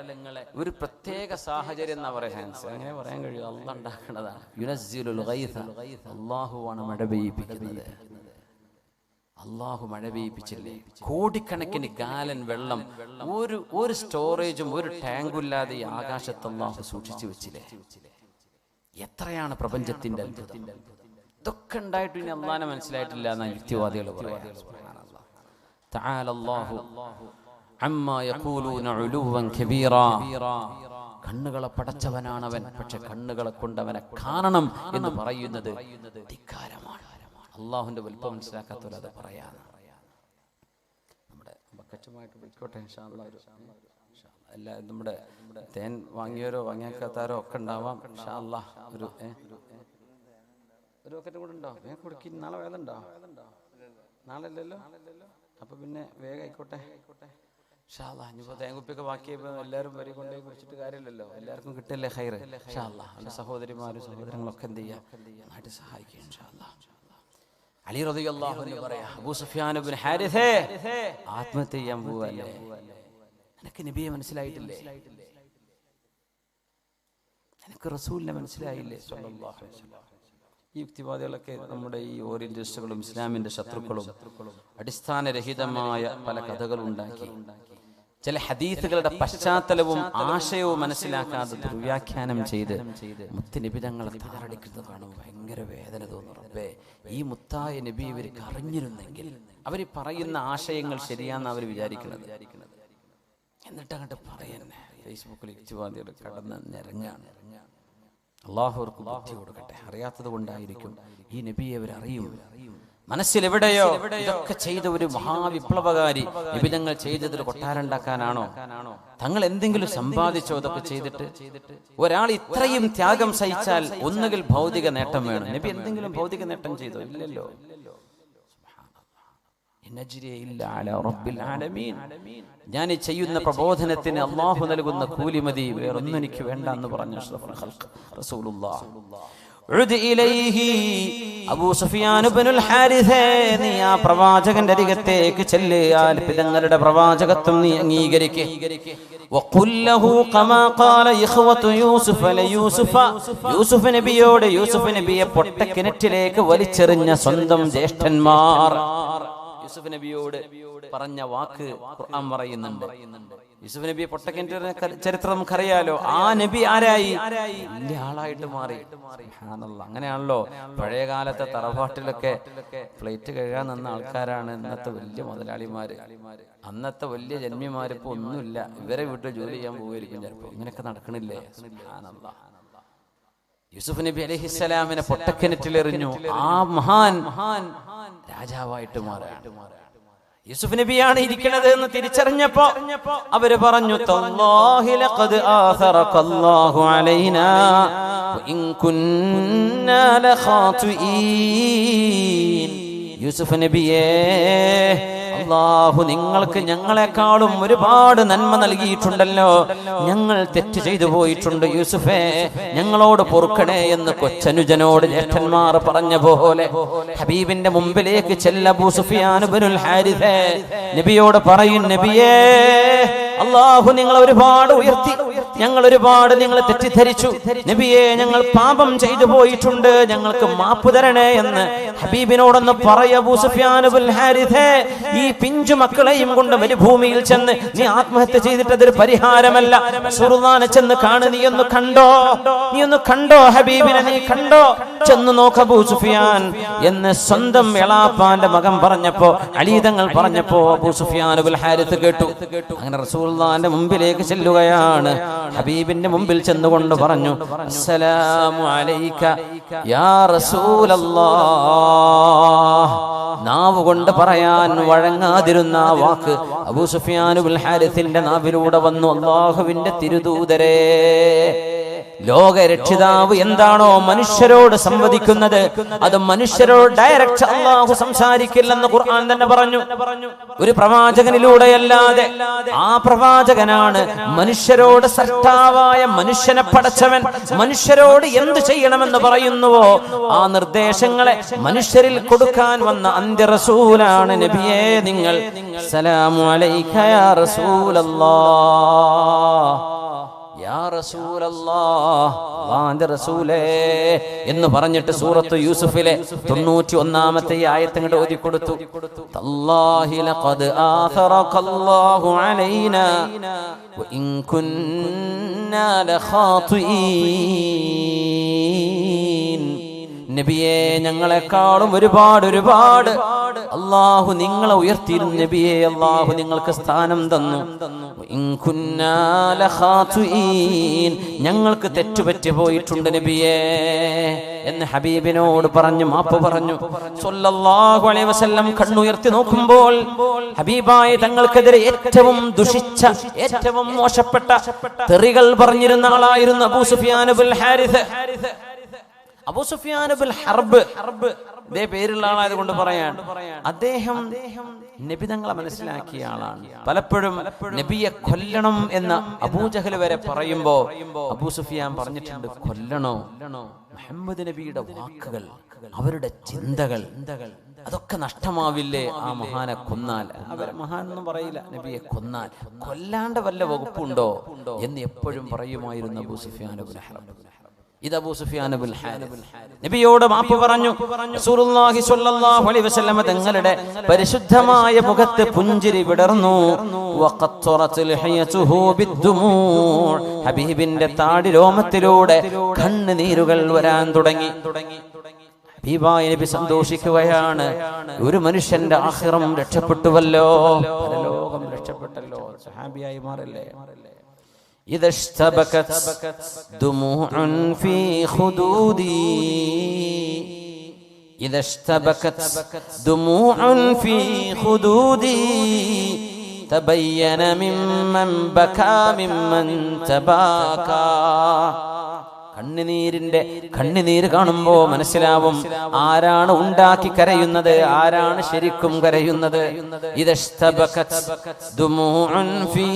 ഒരു പ്രത്യേക സാഹചര്യം എന്നാ പറയാ, അങ്ങനെ പറയാൻ കഴിയും. അള്ളാഹ് ഉണ്ടാക്കുന്നതാണ്. യുനസ്സിലുൽ ഗൈഥ, അള്ളാഹുവാണ് മഴ പെയ്യിപ്പിക്കുന്നത്. അള്ളാഹു മഴ പെയ്യിപ്പിച്ചില്ലേ? കോടിക്കണക്കിന് ഗാലൻ വെള്ളം ഒരു സ്റ്റോറേജും ഒരു ടാങ്കും ഇല്ലാതെ ഈ ആകാശത്ത് അള്ളാഹു സൂക്ഷിച്ചു വെച്ചില്ലേ? എത്രയാണ് പ്രപഞ്ചത്തിന്റെ അത്ഭുതം! ഇതൊക്കെ ഉണ്ടായിട്ട് ഇനി അള്ളാഹനെ മനസ്സിലായിട്ടില്ല എന്നാ യുക്തിവാദികൾ പറയാം. തആല അല്ലാഹു അമ്മാ യഖൂലൂന ഉലുവൻ കബീറാ. കണ്ണുകളെ പടച്ചവനാണവൻ, പക്ഷെ കണ്ണുകളെ കൊണ്ട് അവനെ കാണണം എന്ന് പറയുന്നത് ധിക്കാരമാണ്. അള്ളാഹുവിന്റെ വലുപ്പം മനസ്സിലാക്കാത്തവരത് പറയാതെ നമ്മുടെ ബക്കറ്റുമായിട്ട് പോയിക്കോട്ടെ. എല്ലാ നമ്മുടെ തേൻ വാങ്ങിയവരോ വാങ്ങിയാക്കാത്തവരോ ഒക്കെ ഉണ്ടാവാം. ഒരു ബക്കറ്റ് കൂടെ ഉണ്ടോ? വേഗം കൊടുക്കി. നാളെ വേദ ഉണ്ടോ? നാളെ അല്ലല്ലോ. അപ്പൊ പിന്നെ വേഗം ആയിക്കോട്ടെ. ഇനിയിപ്പോ തേങ്കുപ്പിയൊക്കെ ബാക്കിയപ്പോ എല്ലാവരും വരി കൊണ്ടേ കുടിച്ചിട്ട് കാര്യമില്ലല്ലോ, എല്ലാവർക്കും കിട്ടില്ലേ ഹൈറ്. ഇൻഷാ അല്ലാഹ്. സഹോദരിമാരും സഹോദരങ്ങളൊക്കെ എന്ത് ചെയ്യാം, നന്നായിട്ട് സഹായിക്കുക. ഇൻഷാ അല്ലാഹ്. അലി റളിയല്ലാഹു അൻഹു പറയാ, അബൂ സുഫിയാൻ ഇബ്നു ഹാരിസേ, ആത്മഹത്യ ചെയ്യാൻ പോവല്ലേ, നിനക്ക് നബിയെ മനസ്സിലായിട്ടില്ലേ, നിനക്ക് റസൂലിനെ മനസ്സിലായില്ലേ സ്വല്ലല്ലാഹു അലൈഹി വസല്ലം. ഈ യുക്തിവാദികളൊക്കെ നമ്മുടെ ഈ ഓറിയന്റലിസ്റ്റുകളും ഇസ്ലാമിന്റെ ശത്രുക്കളും അടിസ്ഥാനരഹിതമായ പല കഥകളും ഉണ്ടാക്കി ചില ഹദീസുകളുടെ പശ്ചാത്തലവും ആശയവും മനസ്സിലാക്കാതെ ദുർവ്യാഖ്യാനം ചെയ്ത് മുത്തുനബി തങ്ങളെ താറടിക്കുന്നത് കാണുമ്പോൾ ഭയങ്കര വേദന തോന്നും. റബ്ബേ, ഈ മുത്തായ നബി ഇവർക്ക് അറിഞ്ഞിരുന്നെങ്കിൽ. അവർ പറയുന്ന ആശയങ്ങൾ ശരിയാന്ന് അവർ വിചാരിക്കുന്നത്. എന്നിട്ട് അങ്ങോട്ട് പറയുന്നേ ഫേസ്ബുക്കിൽ യുക്തിവാദികൾ കടന്ന് നിരങ്ങാണ്. അള്ളാഹു അവർക്ക് ബുദ്ധി കൊടുക്കട്ടെ. അറിയാത്തത് കൊണ്ടായിരിക്കും. ഈ നബിയെ അവരറിയും. മനസ്സിലെവിടെയോ ഇതൊക്കെ ചെയ്ത ഒരു മഹാവിപ്ലവകാരി നബി തങ്ങൾ ചെയ്തതിൽ കൊട്ടാരണ്ടാക്കാനാണോ? തങ്ങൾ എന്തെങ്കിലും സമ്പാദിച്ചോ? ഇതൊക്കെ ചെയ്തിട്ട് ഒരാൾ ഇത്രയും ത്യാഗം സഹിച്ചാൽ ഒന്നുകിൽ ഭൗതിക നേട്ടം വേണം. നബി എന്തെങ്കിലും ഭൗതിക നേട്ടം ചെയ്തോ? ഇല്ലല്ലോ. ഞാൻ ഈ ചെയ്യുന്ന പ്രബോധനത്തിന് അള്ളാഹു നൽകുന്ന കൂലി മതി, വേറൊന്നും എനിക്ക് വേണ്ട എന്ന് പറഞ്ഞു റസൂലുള്ളാഹി. അബൂ സുഫിയാൻ ഇബ്നുൽ ഹാരിസ, നീ ആ പ്രവാചകന്റെ അരികത്തേക്ക് ചെല്ല്, ആ പിതങ്ങളുടെ പ്രവാചകത്വം നീ അംഗീകരിക്ക്. വഖുല്ലഹു കമാ ഖാല ഇഖ്വതു യൂസുഫ് ലയൂസുഫ, യൂസുഫ് നബിയോട് യൂസുഫ് നബിയെ പൊട്ടക്കിണറ്റിലേക്ക് വലിച്ചെറിഞ്ഞ സ്വന്തം ജ്യേഷ്ഠന്മാർ യൂസുഫ് നബിയോട് പറഞ്ഞ വാക്ക് ഖുർആൻ പറയുന്നുണ്ട്. യൂസുഫ് നബിയെ പൊട്ടക്കിണറ്റിലെ ചരിത്രം നമുക്കറിയാലോ. ആ നബി ആരായി? വലിയ ആളായിട്ട് മാറി. സുബ്ഹാനല്ലാഹ്. അങ്ങനെയാണല്ലോ പഴയ കാലത്തെ തറവാട്ടിലൊക്കെ പ്ലേറ്റ് കഴുകാൻ നിന്ന ആൾക്കാരാണ് ഇന്നത്തെ വലിയ മുതലാളിമാര്. അന്നത്തെ വലിയ ജന്മിമാരിപ്പോ ഒന്നുമില്ല, ഇവരെ വീട്ടിൽ ജോലി ചെയ്യാൻ പോവുമായിരിക്കും ചിലപ്പോ. ഇങ്ങനെയൊക്കെ നടക്കണില്ലേ? സുബ്ഹാനല്ലാഹ്. യൂസുഫ് നബി അലൈഹിസ്സലാമിനെ പൊട്ടക്കിണറ്റിലെറിഞ്ഞു. ആ മഹാൻ രാജാവായിട്ട് മാറുകയാണ്. യൂസുഫ് നബിയാണ് ഇരിക്കുന്നത് എന്ന് തിരിച്ചറിഞ്ഞപ്പോ അവര് പറഞ്ഞു, തല്ലാഹി ലഖദ് ആസറകല്ലാഹു അലൈനാ വഇൻ കുന്നാ ലഖാതിഈൻ. യൂസുഫ് നബിയേ, അല്ലാഹു നിങ്ങൾക്ക് ഞങ്ങളെക്കാളും ഒരുപാട് നന്മ നൽകിയിട്ടുണ്ടല്ലോ, ഞങ്ങൾ തെറ്റ് ചെയ്തു പോയിട്ടുണ്ട്. യൂസുഫേ, ഞങ്ങളോട് പൊറുക്കണേ എന്ന് കൊച്ചനുജനോട് ജ്യേഷ്ഠന്മാർ പറഞ്ഞ പോലെ ഹബീബിന്റെ മുമ്പിലേക്ക് ചെല്ല അബൂ സുഫിയാൻ ഇബ്നുൽ ഹാരിസ നബിയോട് പറയും, നബിയേ, അല്ലാഹു നിങ്ങളെ ഒരുപാട് ഉയർത്തി, ഞങ്ങൾ ഒരുപാട് നിങ്ങളെ തെറ്റിദ്ധരിച്ചു. നബിയെ, ഞങ്ങൾ പാപം ചെയ്തു പോയിട്ടുണ്ട്, ഞങ്ങൾക്ക് മാപ്പ് തരണേ എന്ന് ഹബീബിനോടൊന്ന് പറയ. അബൂ സുഫിയാൻ ഇബ്നുൽ ഹാരിസ, ഈ പിഞ്ചു മക്കളെയും കൊണ്ട് മരുഭൂമിയിൽ ചെന്ന് നീ ആത്മഹത്യ ചെയ്തിട്ട് അതൊരു പരിഹാരമല്ല. റസൂലുള്ളാഹിനെ ചെന്ന് കാണു, നീ ഒന്ന് കണ്ടോ ഹബീബിനെ, നീ കണ്ടോ? ചെന്ന് നോക്ക് അബൂ സുഫിയാൻ എന്ന് സ്വന്തം എളാപ്പാന്റെ മകൻ പറഞ്ഞപ്പോ, അലി തങ്ങൾ പറഞ്ഞപ്പോ അബൂ സുഫിയാൻ ഇബ്നുൽ ഹാരിസ് കേട്ടു. അങ്ങനെ റസൂലുള്ളാഹിന്റെ മുമ്പിലേക്ക് ചെല്ലുകയാണ്. ഹബീബിന്റെ മുമ്പിൽ ചെന്നുകൊണ്ട് പറഞ്ഞു, അസ്സലാമു അലൈക യാ റസൂലല്ലാഹ്. നാവ് കൊണ്ട് പറയാൻ വഴങ്ങാതിരുന്ന ആ വാക്ക് അബൂ സുഫിയാൻ ഇബ്നുൽ ഹാരിസിന്റെ നാവിലൂടെ വന്നു, അല്ലാഹുവിന്റെ തിരുദൂതരേ, ലോകരക്ഷിതാവ് എന്താണോ മനുഷ്യരോട് സംവദിക്കുന്നത് അത് മനുഷ്യരോട് ഡയറക്റ്റ് അല്ലാഹു സംസാരിക്കില്ലെന്ന് ഖുർആൻ തന്നെ പറഞ്ഞു. ഒരു പ്രവാചകനിലൂടെയല്ലാതെ. ആ പ്രവാചകനാണ് മനുഷ്യരോട് സൃഷ്ടാവായ മനുഷ്യനെ പടച്ചവൻ മനുഷ്യരോട് എന്ത് ചെയ്യണമെന്ന് പറയുന്നുവോ ആ നിർദ്ദേശങ്ങളെ മനുഷ്യരിൽ കൊടുക്കാൻ വന്ന അന്ത്യ റസൂലാണ് നബിയേ നിങ്ങൾ. സലാമു അലൈക യാ റസൂലല്ലാഹ്, യാ റസൂലല്ലാഹ്, അല്ലാഹുവിന്റെ റസൂലേ എന്ന് പറഞ്ഞിട്ട് സൂറത്ത് യൂസുഫിലെ 91-ാമത്തെ ആയത്ത് അങ്ങോട്ട് ഓതി കൊടുത്തു. തല്ലാഹി ലഖദ് ആസറകല്ലാഹു അലൈനാ വഇൻ കുന്നാ ലഖാതിഈൻ. നബിയെ, ഞങ്ങളെക്കാളും ഒരുപാട് അല്ലാഹു നിങ്ങളെ ഉയർത്തിയിരുന്നു. നബിയെ, അല്ലാഹു നിങ്ങൾക്ക് സ്ഥാനം തന്നു. ഞങ്ങൾക്ക് തെറ്റുപറ്റി പോയിട്ടുണ്ട് നബിയെ എന്ന് ഹബീബിനോട് പറഞ്ഞു മാപ്പ് പറഞ്ഞു. സ്വല്ലല്ലാഹു അലൈഹി വസല്ലം കണ്ണുയർത്തി നോക്കുമ്പോൾ ഹബീബായ തങ്ങൾക്കെതിരെ ഏറ്റവും ദുഷിച്ച, ഏറ്റവും മോശപ്പെട്ട തെറികൾ പറഞ്ഞിരുന്ന ആളായിരുന്നു അബൂ സുഫിയാൻ ഇബ്നുൽ ഹാരിസ്. അബൂ സുഫിയാൻ ഇബ്നുൽ ഹർബ്, ഇതേ പേരുള്ള ആളായത് കൊണ്ട് പറയാൻ, അദ്ദേഹം നബി തങ്ങളെ മനസ്സിലാക്കിയ ആളാണ്. പലപ്പോഴും നബിയെ കൊല്ലണം എന്ന അബൂജഹൽ വരെ പറയുമ്പോ അബൂ സുഫിയാൻ പറഞ്ഞിട്ടുണ്ട്, കൊല്ലണോ? മുഹമ്മദ് നബിയുടെ വാക്കുകൾ, അവരുടെ ചിന്തകൾ അതൊക്കെ നഷ്ടമാവില്ലേ ആ മഹാനെ കൊന്നാൽ? അവരെ മഹാൻ ഒന്നും പറയില്ല, നബിയെ കൊന്നാൽ. കൊല്ലാണ്ട് വല്ല വകുപ്പുണ്ടോ എന്ന് എപ്പോഴും പറയുമായിരുന്നു അബൂ സുഫിയാൻ ഇബ്നു ഹർബ്. ഇത് അബൂ സുഫിയാൻ ഇബ്നുൽ ഹാരിസ് നബിയോട് മാപ്പ് പറഞ്ഞു. റസൂലുള്ളാഹി സ്വല്ലല്ലാഹു അലൈഹി വസല്ലം തങ്ങളുടെ പരിശുദ്ധമായ മുഖത്ത് പുഞ്ചിരി വിടർന്നു. വഖത്തറത് ലഹിയതുഹു ബിദ്ദുമൂ, ഹബീബിന്റെ താടി രോമത്തിലൂടെ കണ്ണുനീരുകൾ വരാൻ തുടങ്ങി. ഹബീബായ നബി സന്തോഷിക്കുകയാണ്. ഒരു മനുഷ്യന്റെ ആഖിറം രക്ഷപ്പെട്ടുവല്ലോ, പരലോകം രക്ഷപ്പെട്ടല്ലോ, സഹാബിയായി മാറില്ലേ. إذا اشتبكت دموع في خدودي إذا اشتبكت دموع في خدودي تبين ممن بكى ممن تباكى. കണ്ണുനീര് കാണുമ്പോ മനസ്സിലാവും ആരാണ് ഉണ്ടാക്കി കരയുന്നത്, ആരാണ് ശരിക്കും കരയുന്നത്. ഇദസ്തബകത് ദുമൂഉൻ ഫീ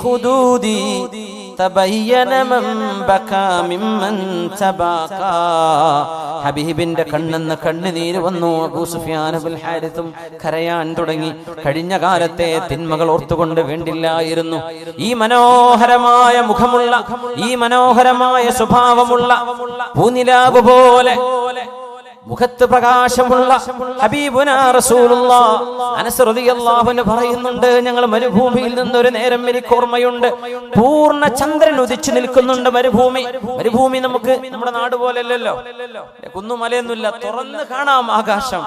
ഖുദൂദി തബയ്യന മൻ ബകാ മിമ്മൻ തബാകാ. ഹബീബിന്റെ കണ്ണെന്ന് കണ്ണുനീര് വന്നു. അബൂ സുഫിയാൻ ഇബ്നുൽ ഹാരിസും കരയാൻ തുടങ്ങി. കഴിഞ്ഞ കാലത്തെ തിന്മകൾ ഓർത്തുകൊണ്ട് വേണ്ടില്ലായിരുന്നു ഈ മനോഹരമായ മുഖമുള്ള, ഈ മനോഹരമായ സ്വഭാവമുള്ള പൂനിലാവ് പോലെ മുഖത്ത് പ്രകാശമുള്ള ഹബീബുനാ റസൂലുള്ളാഹ് അനസ് റളിയല്ലാഹു അൻഹു പറയുന്നുണ്ട്, ഞങ്ങൾ മരുഭൂമിയിൽ നിന്ന് ഒരു നേരം എനിക്ക് ഓർമ്മയുണ്ട്, പൂർണ്ണ ചന്ദ്രൻ ഉദിച്ചു നിൽക്കുന്നുണ്ട്. മരുഭൂമി നമുക്ക് നമ്മുടെ നാട് പോലെ അല്ലല്ലോ, കുന്നുമലയൊന്നുമില്ല, തുറന്ന് കാണാം ആകാശം.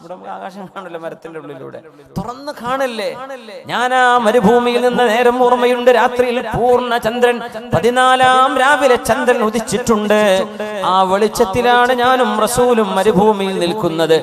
ഇവിടെ ആകാശം കാണില്ല, മരത്തിന്റെ ഉള്ളിലൂടെ തുറന്ന് കാണില്ലേ. ഞാൻ ആ മരുഭൂമിയിൽ നിന്ന് നേരം ഓർമ്മയുണ്ട്, രാത്രിയിൽ പൂർണ്ണ ചന്ദ്രൻ, 14-ാം രാവിലെ ചന്ദ്രൻ ഉദിച്ചിട്ടുണ്ട്. ആ വെളിച്ചത്തിലാണ് ഞാനും റസൂൽ മരുഭൂമിയിൽ നിൽക്കുന്നത്.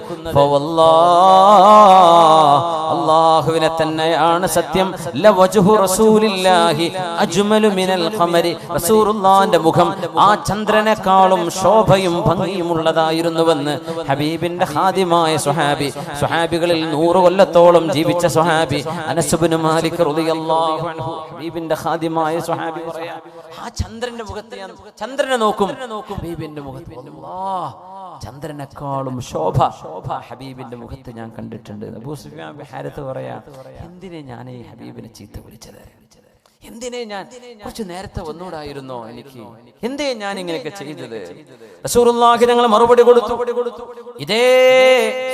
അല്ലാഹുവിനെ തന്നെയാണ് സത്യം. ലവജ്ഹു റസൂലില്ലാഹി അജ്മലു മിനൽ ഖമരി, റസൂലുള്ളാഹിന്റെ മുഖം ആ ചന്ദ്രനേക്കാളും ശോഭയും ഭംഗിയുമുള്ളതായിരുന്നുവെന്ന് ഹബീബിന്റെ ഖാദിമായ സ്വഹാബികളിൽ 100 കൊല്ലത്തോളം ജീവിച്ച സ്വഹാബി അനസ് ഇബ്നു മാലിക് റളിയല്ലാഹു അൻഹു, ഹബീബിന്റെ ഖാദിമായ സ്വഹാബി പറയാ, ആ ചന്ദ്രന്റെ മുഖത്ത് ഞാൻ ചന്ദ്രനെ നോക്കും, ഹബീബിന്റെ മുഖത്ത് അല്ലാഹ് ചന്ദ്രനേക്കാളും ശോഭ ഹബീബിന്റെ മുഖത്ത് ഞാൻ കണ്ടിട്ടുണ്ട്. അബൂ സുഫിയാൻ ഇബ്നു ഹാരിസ് പറയാ, എന്തിനെ ഞാൻ ഈ ഹബീബിനെ ചീത്ത വിളിച്ചത്, എന്തിനെ ഞാൻ കുറച്ച് നേരത്തെ വന്നൂടായിരുന്നോ എനിക്ക്, എന്തേ ഞാൻ ഇങ്ങനെയൊക്കെ ചെയ്തത്? റസൂലുള്ളാഹി ഞങ്ങൾ മറുപടി കൊടുത്തു. ഇതേ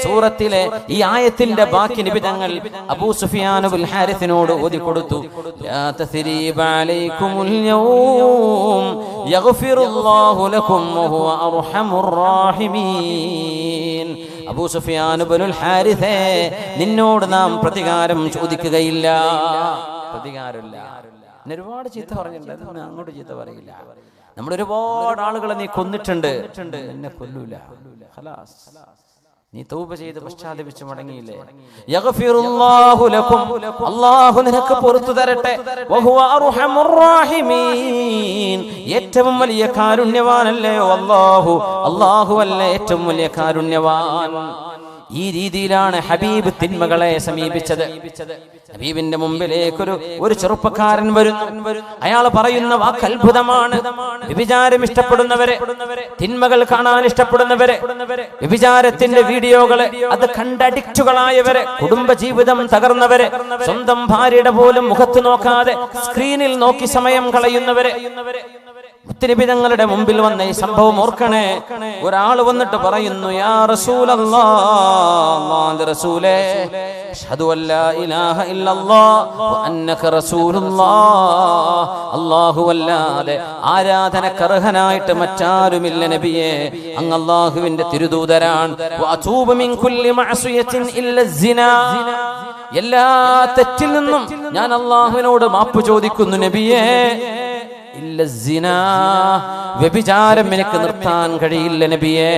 സൂറത്തിലെ ഈ ആയത്തിന്റെ ബാക്കി നബി തങ്ങൾ അബൂ സുഫിയാൻ ഇബ്നുൽ ഹാരിസിനോട് ഓതി കൊടുത്തു. യാ തസ്രീബ അലൈക്കുമുൽ യൗം യഗ്ഫിറുല്ലാഹു ലക്കും വഹുവ അർഹമുർ റഹീമീൻ. അബൂ സുഫിയാൻ ഇബ്നുൽ ഹാരിസേ, നിന്നോട് നാം പ്രതികാരം ചോദിക്കുകയില്ല, പ്രതികാരമില്ല. ഒരുപാട് ചീത്ത പറഞ്ഞിട്ടുണ്ട്, അങ്ങോട്ട് ചീത്ത പറയില്ല. നമ്മൾ ഒരുപാട് ആളുകളെ നീ കൊന്നിട്ടുണ്ട്, എന്നെ കൊല്ലൂല. നീ തൗബ ചെയ്ത് പശ്ചാത്തപിച്ച് മടങ്ങിയില്ലേ, യഗ്ഫിറുല്ലാഹു ലക്കും, അല്ലാഹു നിനക്ക് പുറത്തു തരട്ടെ, വഹുവ അർഹമുർ റഹീമീൻ, ഏറ്റവും വലിയ കാരുണ്യവാനല്ലയോ അല്ലാഹു, അല്ലാഹു അല്ലേ ഏറ്റവും വലിയ കാരുണ്യവാൻ. ഈ രീതിയിലാണ് ഹബീബ് തിന്മകളെ സമീപിച്ചത്. ഹബീബിന്റെ മുമ്പിലേക്ക് ഒരു ചെറുപ്പക്കാരൻ വരുന്നു. അയാൾ പറയുന്ന വാക്ക് അത്ഭുതമാണ്. വ്യഭിചാരം ഇഷ്ടപ്പെടുന്നവരെ, തിന്മകൾ കാണാൻ ഇഷ്ടപ്പെടുന്നവരെ, വ്യഭിചാരത്തിന്റെ വീഡിയോകളെ അത് കണ്ട് അഡിക്റ്റുകളായവരെ, കുടുംബജീവിതം തകർന്നവരെ, സ്വന്തം ഭാര്യയുടെ പോലും മുഖത്ത് നോക്കാതെ സ്ക്രീനിൽ നോക്കി സമയം കളയുന്നവരെ, മുത്തുനബി തങ്ങളുടെ മുമ്പിൽ വന്ന ഈ സംഭവം ഓർക്കണേ. ഒരാൾ വന്നിട്ട് പറയുന്നു, യാ റസൂലല്ലാഹ്, അല്ലാഹുവിന്റെ റസൂലേ, അഷ്ഹദു അല്ലാ ഇലാഹ ഇല്ലല്ലാഹ് വ അന്നക റസൂലുള്ളാഹ്, അല്ലാഹുവല്ലാതെ ആരാധനക്കർഹനായിട്ട് മറ്റാരുമില്ല നബിയേ, അങ്ങ് അല്ലാഹുവിന്റെ തിരുദൂതരാൻ. വ അതൂബു മിൻ കുല്ലി മഅസിയത്തിൻ ഇല്ല സിനാ, എല്ലാ തെറ്റിൽ നിന്നും ഞാൻ അല്ലാഹുവിനോട് മാപ്പ് ചോദിക്കുന്നു നബിയേ. ഇല്ല സിനാ, വ്യഭിചാരം എനിക്ക് നിർത്താൻ കഴിയില്ല നബിയേ.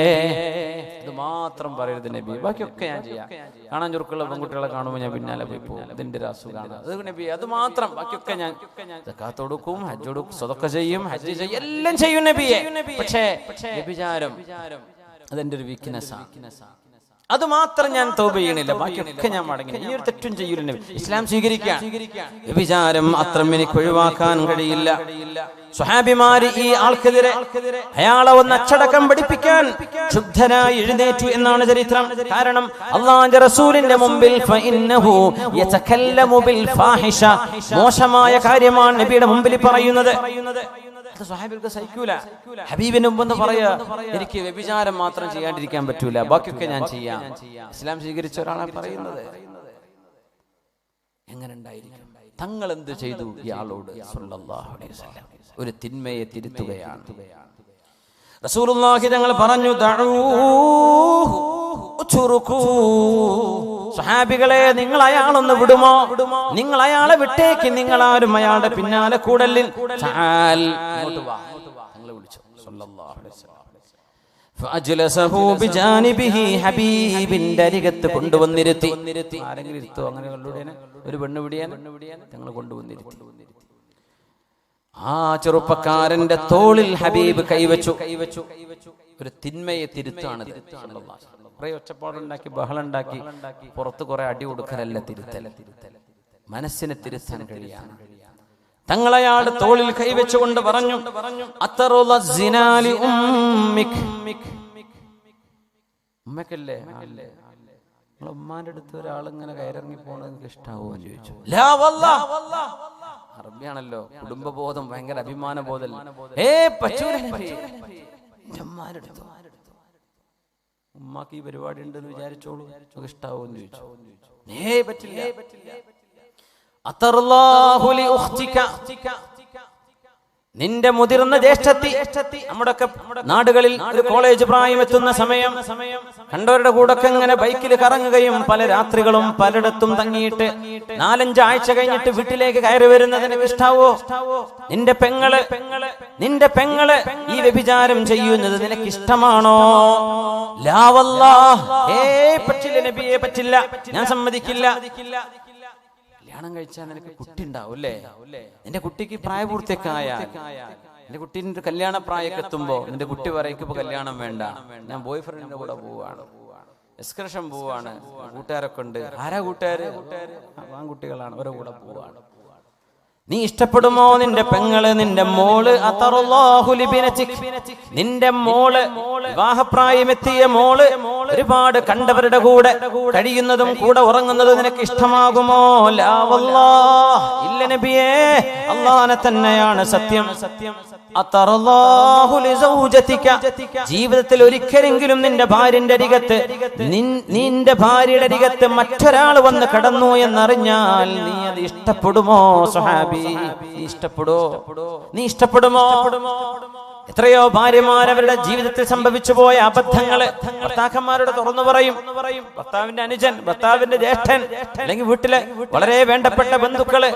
ഇത് മാത്രം പറയരുത് നബി, ബാക്കിയൊക്കെ ഞാൻ ചെയ്യാം. കാണാൻ ചുരുക്കുള്ള പെൺകുട്ടികളെ കാണുമ്പോൾ ഞാൻ പിന്നാലെ പോയി പോകും, ഇതിന്റെ ഒരു അസുഖമാണ് അത് നബി, അത് മാത്രം. ബാക്കിയൊക്കെ ഞാൻ സക്കാത്ത് കൊടുക്കും, ഹജ്ജ് കൊടുക്കും, സ്വതക്ക ചെയ്യും, ഹജ്ജ് ചെയ്യും, എല്ലാം ചെയ്യും നബിയെ. പക്ഷേ വ്യഭിചാരം അതെന്റെ ഒരു വീക്ക്നെസ്സാണ്. അത് മാത്രം ഞാൻ തൗബ ചെയ്യണില്ല, ബാക്കിയൊക്കെ ഞാൻ മടങ്ങി. ഈ ഒരു തെറ്റും ചെയ്യൂല. ഇസ്ലാം സ്വീകരിക്കാൻ വ്യഭിചാരം അത്രയും എനിക്ക് ഒഴിവാക്കാൻ കഴിയില്ല. സ്വഹാബിമാര് ഈ ആൾക്കെതിരെ അയാളെ ഒന്ന് അച്ചടക്കം പഠിപ്പിക്കാൻ ശുദ്ധനായി എഴുന്നേറ്റു എന്നാണ് ചരിത്രം. കാരണം അല്ലാഹുവിന്റെ റസൂലിന്റെ മുമ്പിൽ ഫഇന്നഹു യതകല്ലമു ബിൽ ഫാഹിഷ, മോശമായ കാര്യമാണ് നബിയുടെ മുമ്പിൽ പറയുന്നത്. സ്വഹാബികൾക്ക് സഹിക്കൂല. ഹബീബിന്റെ മുമ്പ് പറയാ, എനിക്ക് വ്യഭിചാരം മാത്രം ചെയ്യാണ്ടിരിക്കാൻ പറ്റൂല, ബാക്കിയൊക്കെ ഞാൻ ചെയ്യാം. ഇസ്ലാം സ്വീകരിച്ച ഒരാളാണ് പറയുന്നത്. എങ്ങനെ ഉണ്ടായിരിക്കും? തങ്ങൾ എന്ത് ചെയ്തു ഇയാളോട്? സല്ലല്ലാഹു അലൈഹി വസല്ലം ഒരു തിന്മയെ തിരുത്തുകയാണ്. റസൂലുള്ളാഹി തങ്ങൾ പറഞ്ഞു, സ്വഹാബികളെ, നിങ്ങൾ അയാളൊന്ന് വിടുമോ? നിങ്ങൾ അയാളെ വിട്ടേക്ക്, നിങ്ങൾ ആരും അയാളുടെ പിന്നാലെ കൂടലിൽ. ഹബീബിന്റെ അരികത്ത് കൊണ്ടുവന്നിരുത്തി. ആരെങ്കിലും ഇരുത്തോ? അങ്ങനെ ഒരു പെണ്ണ് പിടിയാൻ ഞങ്ങൾ കൊണ്ടുവന്നിരുത്തി. ആ ചെറുപ്പക്കാരന്റെ തോളിൽ ഹബീബ് കൈവച്ചു. ഒരു തിന്മയെ തിരുത്താണ്. കുറെ ഒച്ചപ്പാടുണ്ടാക്കി, ബഹളുണ്ടാക്കി, പുറത്ത് കുറെ അടി കൊടുക്കലല്ല തിരുത്തൽ. മനസ്സിനെ തിരുത്താൻ കഴിയാണ്. തങ്ങളയാളുടെ തോളിൽ കൈവച്ചുകൊണ്ട് പറഞ്ഞു, ഉമ്മക്കല്ലേ, നിങ്ങളെ ഉമ്മാന്റെ അടുത്ത് ഒരാളിങ്ങനെ കയറിറങ്ങി പോണത് നിങ്ങൾക്ക് ഇഷ്ടാവോ എന്ന് ചോദിച്ചു. അറബിയാണല്ലോ, കുടുംബബോധം, ഭയങ്കര അഭിമാന ബോധം. ഉമ്മാക്ക് ഈ പരിപാടി ഉണ്ടെന്ന് വിചാരിച്ചോളൂ, ഇഷ്ടാവോ എന്ന് ചോദിച്ചു. പറ്റില്ല. നിന്റെ മുതിർന്ന ജ്യേഷ്ഠത്തി, നമ്മുടെ നാടുകളിൽ ഒരു കോളേജ് പ്രായം എത്തുന്ന സമയം കണ്ടവരുടെ കൂടെ ഒക്കെ ഇങ്ങനെ ബൈക്കിൽ കറങ്ങുകയും പല രാത്രികളും പലയിടത്തും തങ്ങിയിട്ട് 4-5 ആഴ്ച കഴിഞ്ഞിട്ട് വീട്ടിലേക്ക് കയറി വരുന്നതിന് ഇഷ്ടാവോ? നിന്റെ പെങ്ങള് ഈ വ്യഭിചാരം ചെയ്യുന്നത് നിനക്ക് ഇഷ്ടമാണോ? ലാ വല്ലാഹ്, പറ്റില്ല നബിയെ, പറ്റില്ല, ഞാൻ സമ്മതിക്കില്ല. കല്യാണം കഴിച്ചാൽ നിനക്ക് കുട്ടി ഉണ്ടാവും അല്ലേ? നിന്റെ കുട്ടിക്ക് പ്രായപൂർത്തിയൊക്കെ ആയാൽ, നിന്റെ കുട്ടീൻ്റെ കല്യാണ പ്രായമൊക്കെ എത്തുമ്പോ നിന്റെ കുട്ടി പറയും ഇപ്പൊ കല്യാണം വേണ്ട, ഞാൻ ബോയ് ഫ്രണ്ടിന്റെ കൂടെ പോവാണ്, എക്സ്കർഷൻ പോവാണ്, കൂട്ടുകാരൊക്കെ ഉണ്ട്. ആരാ കൂട്ടുകാര്? ആൺകുട്ടികളാണ്, അവരുടെ കൂടെ പോവാണ്. നീ ഇഷ്ടപ്പെടുമോ? നിന്റെ പെങ്ങള്, നിന്റെ മോള്, നിന്റെ മോള്, വിവാഹപ്രായമെത്തിയ മോള് ഒരുപാട് കണ്ടവരുടെ കൂടെ കഴിയുന്നതും കൂടെ ഉറങ്ങുന്നതും നിനക്ക് ഇഷ്ടമാകുമോ? ലാ വല്ലാഹ്, ഇല്ല നബിയേ, അല്ലാഹനെ തന്നെയാണ് സത്യം. ജീവിതത്തിൽ ഒരിക്കലെങ്കിലും നിന്റെ ഭാര്യന്റെ അരികത്ത് മറ്റൊരാൾ വന്ന് കടന്നു എന്നറിഞ്ഞാൽ നീ അത് ഇഷ്ടപ്പെടുമോ? സ്വഹാബി, നീ ഇഷ്ടപ്പെടുമോ? എത്രയോ ഭാര്യമാർ അവരുടെ ജീവിതത്തിൽ സംഭവിച്ചു പോയ അബദ്ധങ്ങള് ഭർത്താക്കന്മാരോട് തുറന്നു പറയും. ഭർത്താവിന്റെ അനുജൻ, ഭർത്താവിന്റെ ജ്യേഷ്ഠൻ, അല്ലെങ്കിൽ വീട്ടിലെ വളരെ വേണ്ടപ്പെട്ട ബന്ധുക്കള്,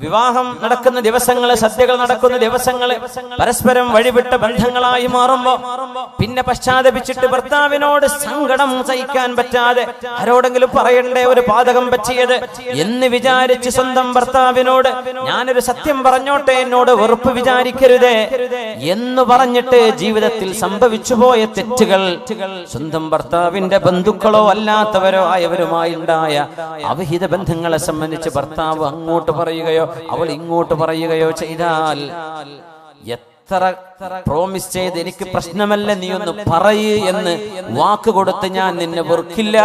വിവാഹം നടക്കുന്ന ദിവസങ്ങള്, സദ്യകൾ നടക്കുന്ന ദിവസങ്ങള് പരസ്പരം വഴിവിട്ട ബന്ധങ്ങളായി മാറുമ്പോ പിന്നെ പശ്ചാത്തപിച്ചിട്ട് ഭർത്താവിനോട് സങ്കടം സഹിക്കാൻ പറ്റാതെ ആരോടെങ്കിലും പറയണ്ടേ ഒരു പാതകം പറ്റിയത് എന്ന് വിചാരിച്ച് സ്വന്തം ഭർത്താവിനോട് ഞാനൊരു സത്യം പറഞ്ഞോട്ടെ, എന്നോട് വെറുപ്പ് വിചാരിക്കരുതേ എന്ന് പറഞ്ഞിട്ട് ജീവിതത്തിൽ സംഭവിച്ചു പോയ തെറ്റുകൾ സ്വന്തം ഭർത്താവിന്റെ ബന്ധുക്കളോ അല്ലാത്തവരോ ആയവരുമായി ഉണ്ടായ അവിഹിത ബന്ധങ്ങളെ സംബന്ധിച്ച് ഭർത്താവ് അങ്ങോട്ട് പറയുകയോ അവൾ ഇങ്ങോട്ട് പറയുകയോ ചെയ്താൽ എത്ര പ്രോമിസ് ചെയ്ത് എനിക്ക് പ്രശ്നമല്ല, നീ ഒന്ന് പറയ് എന്ന് വാക്ക് കൊടുത്ത് ഞാൻ നിന്നെ വെറുക്കില്ല,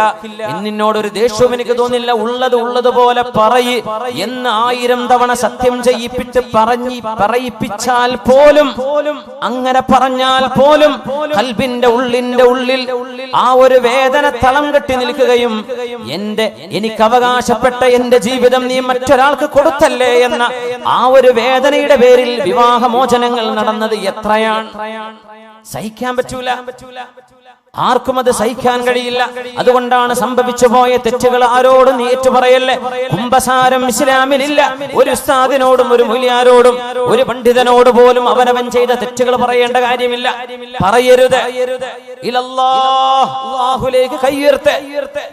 നിന്നോടൊരു ദേഷ്യവും എനിക്ക് തോന്നില്ല, ഉള്ളതുപോലെ പറയ് എന്ന് 1000 തവണ സത്യം ചെയ്യിപ്പിച്ച് പറയിപ്പിച്ചാൽ പോലും, അങ്ങനെ പറഞ്ഞാൽ പോലും ഖൽബിന്റെ ഉള്ളിൽ ആ ഒരു വേദന തളം കെട്ടി നിൽക്കുകയും എനിക്ക് അവകാശപ്പെട്ട എന്റെ ജീവിതം നീ മറ്റൊരാൾക്ക് കൊടുത്തല്ലേ എന്ന ആ ഒരു വേദനയുടെ പേരിൽ വിവാഹമോചനങ്ങൾ നടന്നത് എത്രയാണ്? സഹിക്കാൻ പറ്റൂല, ആർക്കും അത് സഹിക്കാൻ കഴിയില്ല. അതുകൊണ്ടാണ് സംഭവിച്ചു പോയ തെറ്റുകൾ ആരോടും നീ ഏറ്റുപറയല്ലേ. കുംഭസാരം ഇസ്ലാമിലില്ല. ഒരു ഉസ്താദിനോടും ഒരു മുലിയാരോടും ഒരു പണ്ഡിതനോട് പോലും അവനവൻ ചെയ്ത തെറ്റുകൾ പറയേണ്ട കാര്യമില്ല, പറയരുത്. അല്ലാഹുവിലേക്ക് കൈയുയർത്ത്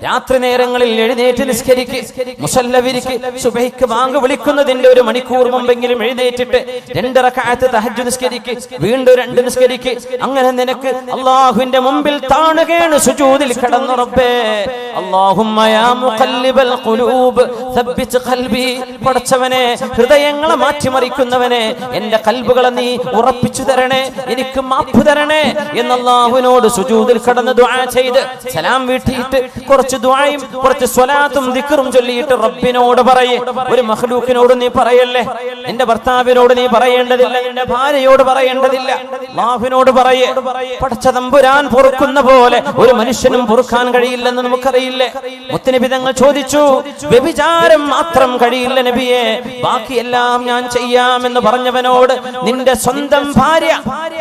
രാത്രി നേരങ്ങളിൽ എഴുന്നേറ്റ് നിസ്കരിക്ക്, മുസല്ല വിരിക്ക്, സുബഹിക്ക് ബാങ്ക് വിളിക്കുന്നതിന്റെ 1 മണിക്കൂർ മുമ്പെങ്കിലും എഴുന്നേറ്റിട്ട് 2 റക്അത്ത് തഹജ്ജുദ് നിസ്കരിക്ക്, വീണ്ടും 2 നിസ്കരിക്ക്. അങ്ങനെ നിനക്ക് അല്ലാഹുവിന്റെ മുമ്പിൽ താണുകയാണ് സുജൂദിൽ കിടന്നു റബ്ബേ അല്ലാഹുമ്മ യാ മുഖല്ലിബൽ ഖുലൂബ് സബ്ബിത് ഖൽബി പടച്ചവനെ ഹൃദയങ്ങളെ മാറ്റിമറിക്കുന്നവനെ എൻ്റെ ഖൽബുകളെ നീ ഉറപ്പിച്ചു തരണേ എനിക്ക് മാപ്പ് തരണേ എന്ന് അല്ലാഹുവിനോട് സുജൂദിൽ കിടന്ന് ദുആ ചെയ്ത് സലാം വീട്ടിയിട്ട് കുറച്ച് ദുആയും കുറച്ച് സ്വലാത്തും ദിക്റും ചൊല്ലിയിട്ട് റബ്ബിനോട് പറയേ ഒരു മഖ്ലൂഖിനോട് നീ പറയല്ലേ നിന്റെ ഭർത്താവിനോട് നീ പറയേണ്ടതില്ല നിന്റെ ഭാര്യയോട് പറയേണ്ടതില്ല അല്ലാഹുവിനോട് പറയേ പടച്ച തമ്പുരാൻ പൊറുക്കുന്ന പോലെ ഒരു മനുഷ്യനും പൊറുക്കാൻ കഴിയില്ലെന്ന് നമുക്കറിയില്ലേ മുത്തുനബി തങ്ങൾ ചോദിച്ചു വ്യഭിചാരം മാത്രം കഴിയില്ല നബിയെ ബാക്കിയെല്ലാം ഞാൻ ചെയ്യാമെന്ന് പറഞ്ഞവനോട് നിന്റെ സ്വന്തം ഭാര്യ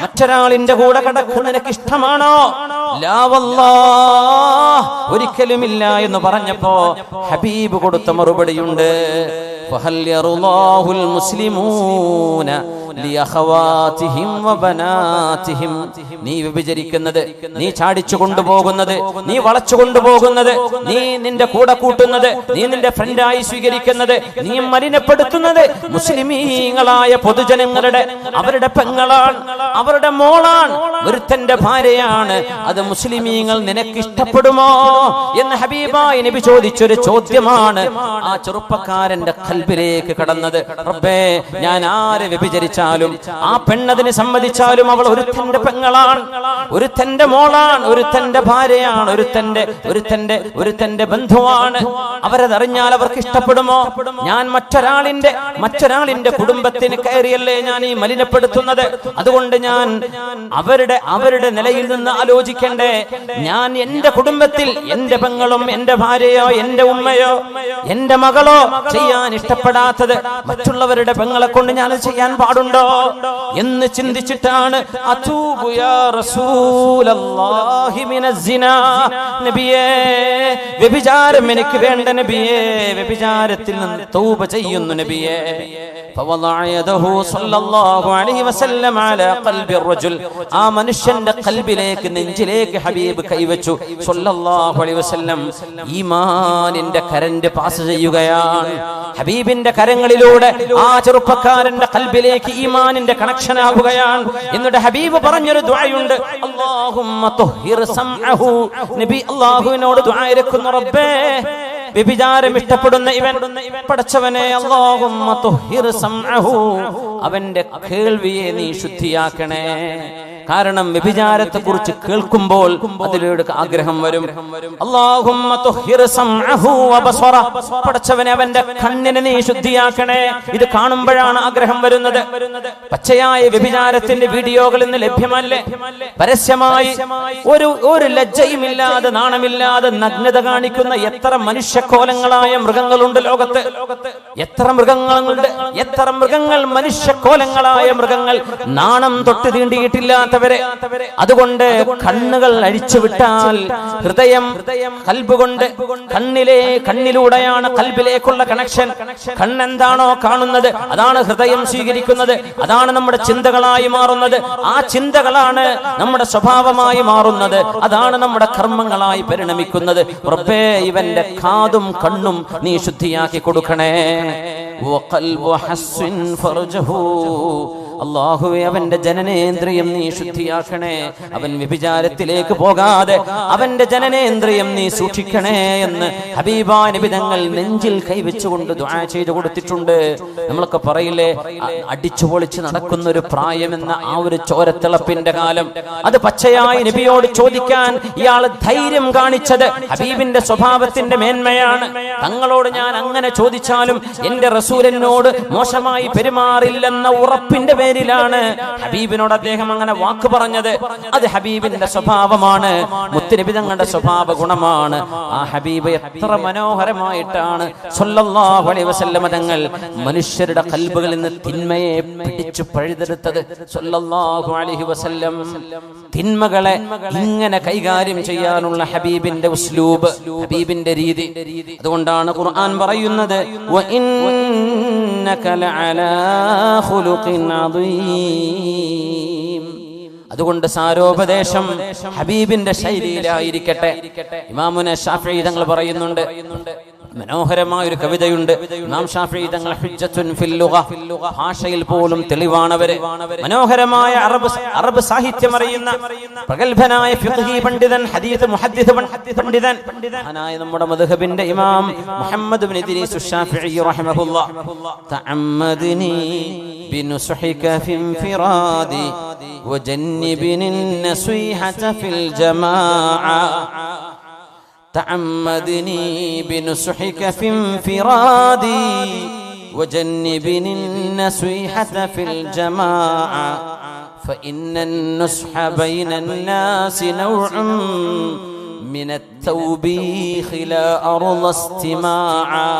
മറ്റൊരാളിന്റെ കൂടെ കിടക്കുന്ന നിനക്ക് ഇഷ്ടമാണോ ലാ വല്ലാഹ് ഒരിക്കലുമില്ല എന്ന് പറഞ്ഞപ്പോ ഹബീബ് കൊടുത്ത മറുപടിയുണ്ട് ഫഹൽ യറുല്ലാഹുൽ മുസ്ലിമൂന ലിഅഖവാതിഹിം വബനാതിഹിം നീ വ്യഭിചരിക്കുന്നത് നീ ചാടിച്ചു കൊണ്ടുപോകുന്നത് നീ വളച്ചു കൊണ്ടുപോകുന്നത് നീ നിന്റെ കൂടെ കൂട്ടുന്നത് നീ നിന്റെ ഫ്രണ്ടായി സ്വീകരിക്കുന്നത് നീ മലിനപ്പെടുത്തുന്നത് മുസ്ലിമീങ്ങളായ പൊതുജനങ്ങളുടെ അവരുടെ പെങ്ങളാണ് അവരുടെ മോളാണ് ഒരുത്തന്റെ ഭാര്യയാണ് അത് മുസ്ലിമീങ്ങൾ നിനക്ക് ഇഷ്ടപ്പെടുമോ എന്ന് ഹബീബായ നബി ചോദിച്ചൊരു ചോദ്യമാണ് ആ ചെറുപ്പക്കാരന്റെ ഖൽബിലേക്ക് കടന്നത് റബ്ബേ ഞാൻ ആരെ വ്യഭിചരിച്ചാലും ആ പെണ്ണതിനെ സമ്മതിച്ചാലും അവൾ ഒരുത്തന്റെ പെങ്ങളാണ് ഒരുത്തന്റെ മോളാണ് ഒരുത്തന്റെ ഭാര്യയാണ് ഒരുത്തന്റെ ബന്ധുവാണ് അവരതറിഞ്ഞാൽ അവർക്ക് ഇഷ്ടപ്പെടുമോ ഞാൻ മറ്റൊരാളിന്റെ കുടുംബത്തിന് കയറിയല്ലേ ഞാൻ ഈ മലിനപ്പെടുത്തുന്നത് അതുകൊണ്ട് ഞാൻ അവരുടെ നിലയിൽ നിന്ന് ആലോചിക്കണ്ടേ ഞാൻ എന്റെ കുടുംബത്തിൽ എന്റെ പെങ്ങളും എന്റെ ഭാര്യയോ എന്റെ ഉമ്മയോ എന്റെ മകളോ ചെയ്യാൻ ഇഷ്ടപ്പെടാത്തത് മറ്റുള്ളവരുടെ പെങ്ങളെ കൊണ്ട് ഞാൻ ചെയ്യാൻ പാടുണ്ടോ എന്ന് ചിന്തിച്ചിട്ടാണ് അതൂബു യാ റസൂലല്ലാഹി മിനസ്സിനാ നബിയേ വ്യഭിചാരം എനിക്ക് വേണ്ട നബിയേ വ്യഭിചാരത്തിൽ നിന്ന് തൗബ ചെയ്യുന്നു നബിയേ فوضع يده صلى الله عليه وسلم على قلب الرجل ആ മനുഷ്യന്റെ ഖൽബിലേക്ക് നെഞ്ചിലേക്ക് ഹബീബ് കൈവച്ചു സല്ലല്ലാഹു അലൈഹി വസല്ലം ഈമാനിന്റെ കരണ്ട് പാസ് ചെയ്യുകയാണ് ഹബീബിന്റെ കരങ്ങളിലൂടെ ആ ചെറുപ്പക്കാരന്റെ ഖൽബിലേക്ക് ഈമാനിന്റെ കണക്ഷൻ ആവുകയാണ് എന്നിട്ട് ഹബീബ് പറഞ്ഞൊരു ദുആയുണ്ട് അല്ലാഹുമ്മ തുഹിർ സംഅഹു നബി അല്ലാഹുവിനോട് ദുആ ഇരക്കുന്നു റബ്ബേ വ്യഭിചാരം ഇഷ്ടപ്പെടുന്ന ഇവൻ പടച്ചവനെ അല്ലാഹുമ്മ തുഹിർ സംഅഹു അവന്റെ കേൾവിയെ നീ ശുദ്ധിയാക്കണേ കാരണം വ്യഭിചാരത്തെ കുറിച്ച് കേൾക്കുമ്പോൾ അതിലൂടെ ആഗ്രഹം വരും അല്ലാഹുമ്മ തുഹിർ സംഅഹു വബസറ പടച്ചവനെ അവന്റെ കണ്ണിനെ നീ ശുദ്ധിയാക്കണേ ഇത് കാണുമ്പോഴാണ് ആഗ്രഹം വരുന്നത് പച്ചയായ വ്യഭിചാരത്തിന്റെ വീഡിയോകൾ ഇന്ന് ലഭ്യമല്ലേ പരസ്യമായി ഒരു ലജ്ജയുമില്ലാതെ നാണമില്ലാതെ നഗ്നത കാണിക്കുന്ന എത്ര മനുഷ്യക്കോലങ്ങളായ മൃഗങ്ങളുണ്ട് ലോകത്ത് എത്ര മൃഗങ്ങൾ മനുഷ്യക്കോലങ്ങളായ മൃഗങ്ങൾ നാണം തൊട്ട് തീണ്ടിയിട്ടില്ലാത്ത അതുകൊണ്ട് കണ്ണുകൾ അഴിച്ചുവിട്ടാൽ ഹൃദയം കൽബ് കൊണ്ട് കണ്ണിലൂടെയാണ് കൽബിലേക്കുള്ള കണക്ഷൻ കണ്ണെന്താണോ കാണുന്നത് അതാണ് ഹൃദയം സ്വീകരിക്കുന്നത് അതാണ് നമ്മുടെ ചിന്തകളായി മാറുന്നത് ആ ചിന്തകളാണ് നമ്മുടെ സ്വഭാവമായി മാറുന്നത് അതാണ് നമ്മുടെ കർമ്മങ്ങളായി പരിണമിക്കുന്നത് റബ്ബേ ഇവന്റെ കാതും കണ്ണും നീ ശുദ്ധിയാക്കി കൊടുക്കണേ വഖൽബു ഹസ്ൻ ഫർജഹു അല്ലാഹുവേ അവന്റെ ജനനേന്ദ്രിയം നീ ശുദ്ധിയാക്കണേ അവൻ വ്യഭിചാരത്തിലേക്ക് പോകാതെ അവന്റെ ജനനേന്ദ്രിയം നീ സൂക്ഷിക്കണേ എന്ന് ഹബീബായ നബി തങ്ങൾ നെഞ്ചിൽ കൈവച്ചുകൊണ്ട് ദുആ ചെയ്തു കൊടുത്തിട്ടുണ്ട് നമ്മളൊക്കെ പറയില്ലേ അടിച്ചു പൊളിച്ച് നടക്കുന്ന ഒരു പ്രായമെന്ന ആ ഒരു ചോരത്തിളപ്പിന്റെ കാലം അത് പച്ചയായി നബിയോട് ചോദിക്കാൻ ഇയാൾ ധൈര്യം കാണിച്ചത് ഹബീബിന്റെ സ്വഭാവത്തിന്റെ മേന്മയാണ് തങ്ങളോട് ഞാൻ അങ്ങനെ ചോദിച്ചാലും എന്റെ റസൂലിനോട് മോശമായി പെരുമാറില്ലെന്ന ഉറപ്പിന്റെ പേരിലാണ് ഹബീബിനോട് അദ്ദേഹം അങ്ങനെ വാക്ക് പറഞ്ഞത് അത് ഹബീബിന്റെ സ്വഭാവമാണ് മുത്തുനബി തങ്ങളുടെ സ്വഭാവ ഗുണമാണ് ആ ഹബീബ് എത്ര മനോഹരമായിട്ടാണ് സല്ലല്ലാഹു അലൈഹി വസല്ലം തങ്ങൾ മനുഷ്യരുടെ ഖൽബുകളിൽ നിന്ന് തിന്മയെ പിടിച്ചു പഴുതെടുത്തത് സല്ലല്ലാഹു അലൈഹി വസല്ലം തിന്മകളെ ഇങ്ങനെ കൈകാര്യം ചെയ്യാനുള്ള ഹബീബിന്റെ ഉസ്ലൂബ് ഹബീബിന്റെ രീതി അതുകൊണ്ടാണ് ഖുർആൻ പറയുന്നത് വ ഇന്നക ലഅലാ ഖുലുഖിൻ അദീം അതുകൊണ്ട് സാരോപദേശം ഹബീബിന്റെ ശൈലിയിലായിരിക്കട്ടെ ഇമാമുന ശാഫിഈ തങ്ങൾ പറയുന്നുണ്ട് മനോഹരമായ ഒരു കവിതയുണ്ട്. ഇമാം ശാഫിഈ തങ്ങൾ ഹുജ്ജത്തുൻ ഫിൽ ലുഗ, ഭാഷയിൽ പോലും തെളിവാണവര്. മനോഹരമായ അറബ് സാഹിത്യം അറിയുന്ന പ്രഗൽഭനായ ഫിഖ്ഹി പണ്ഡിതൻ, ഹദീസ് മുഹദ്ദിസ് പണ്ഡിതൻ, മഹാനായ നമ്മുടെ മദ്ഹബിന്റെ ഇമാം മുഹമ്മദ് ഇബ്നു ഇദ്രീസ് ശാഫിഈ റഹിമഹുല്ലാഹ്, തഅമ്മദ്നി ബിനുസ്ഹിക ഫിൻഫിറാദി വജന്നിബ്നി النصيحة في الجماعة تعمدني بنصحك في انفرادي وجنبني النصيحة في الجماعة فإن النصح بين الناس نوع من التوبيخ لا أرضى استماعا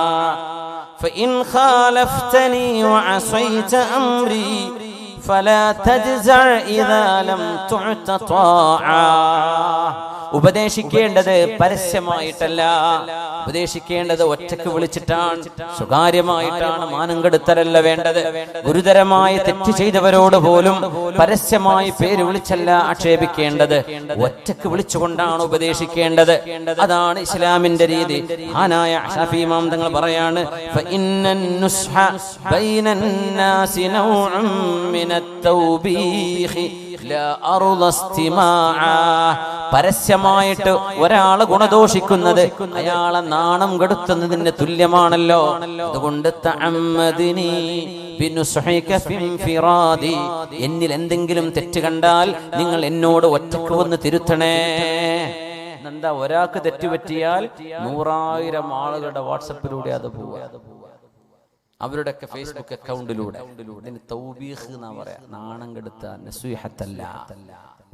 فإن خالفتني وعصيت أمري فلا تجزع إذا لم تعط طاعا. ഉപദേശിക്കേണ്ടത് പരസ്യമായിട്ടല്ല, ഉപദേശിക്കേണ്ടത് ഒറ്റക്ക് വിളിച്ചിട്ടാണ്, സ്വകാര്യമായിട്ടാണ്. മാനം കെടുത്തലല്ല വേണ്ടത്. ഗുരുതരമായ തെറ്റ് ചെയ്തവരോട് പോലും പരസ്യമായി പേര് വിളിച്ചല്ല ആക്ഷേപിക്കേണ്ടത്, ഒറ്റക്ക് വിളിച്ചുകൊണ്ടാണ് ഉപദേശിക്കേണ്ടത്. അതാണ് ഇസ്ലാമിന്റെ രീതി. മഹാനായ ശാഫിഈ ഇമാം തങ്ങൾ പറയാണ്, ഫഇന്നൻ നുസ്ഹ ബൈനൻ നാസി നൗഉൻ മിനത് തൗബീഖി ലാ അർള ഇസ്തിമാഅ. പരസ്യമായിട്ട് ഒരാളെ ഗുണദോഷിക്കുന്നത് അയാളെ നാണം കെടുത്തുന്നതിന് തുല്യമാണല്ലോ. അതുകൊണ്ട് തഅമ്മദ്നി ബിനുസ്ഹിക ഫിൻഫിറാദി, എന്നിൽ എന്തെങ്കിലും തെറ്റ് കണ്ടാൽ നിങ്ങൾ എന്നോട് ഒറ്റക്ക് വന്ന് തിരുത്തണേ. എന്താ, ഒരാൾക്ക് തെറ്റുപറ്റിയാൽ 100,000 ആളുകളുടെ വാട്സപ്പിലൂടെ അത് പോവുക, അവരുടെയൊക്കെ ഫേസ്ബുക്ക് അക്കൗണ്ടിലൂടെ. ഇതിന് തൗബീഖ് എന്നാ പറയാ, നാണം കെടുത്ത നസീഹത്തല്ല.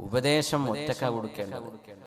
ഉപദേശം ഒറ്റക്ക കൊടുക്കേണ്ടത്.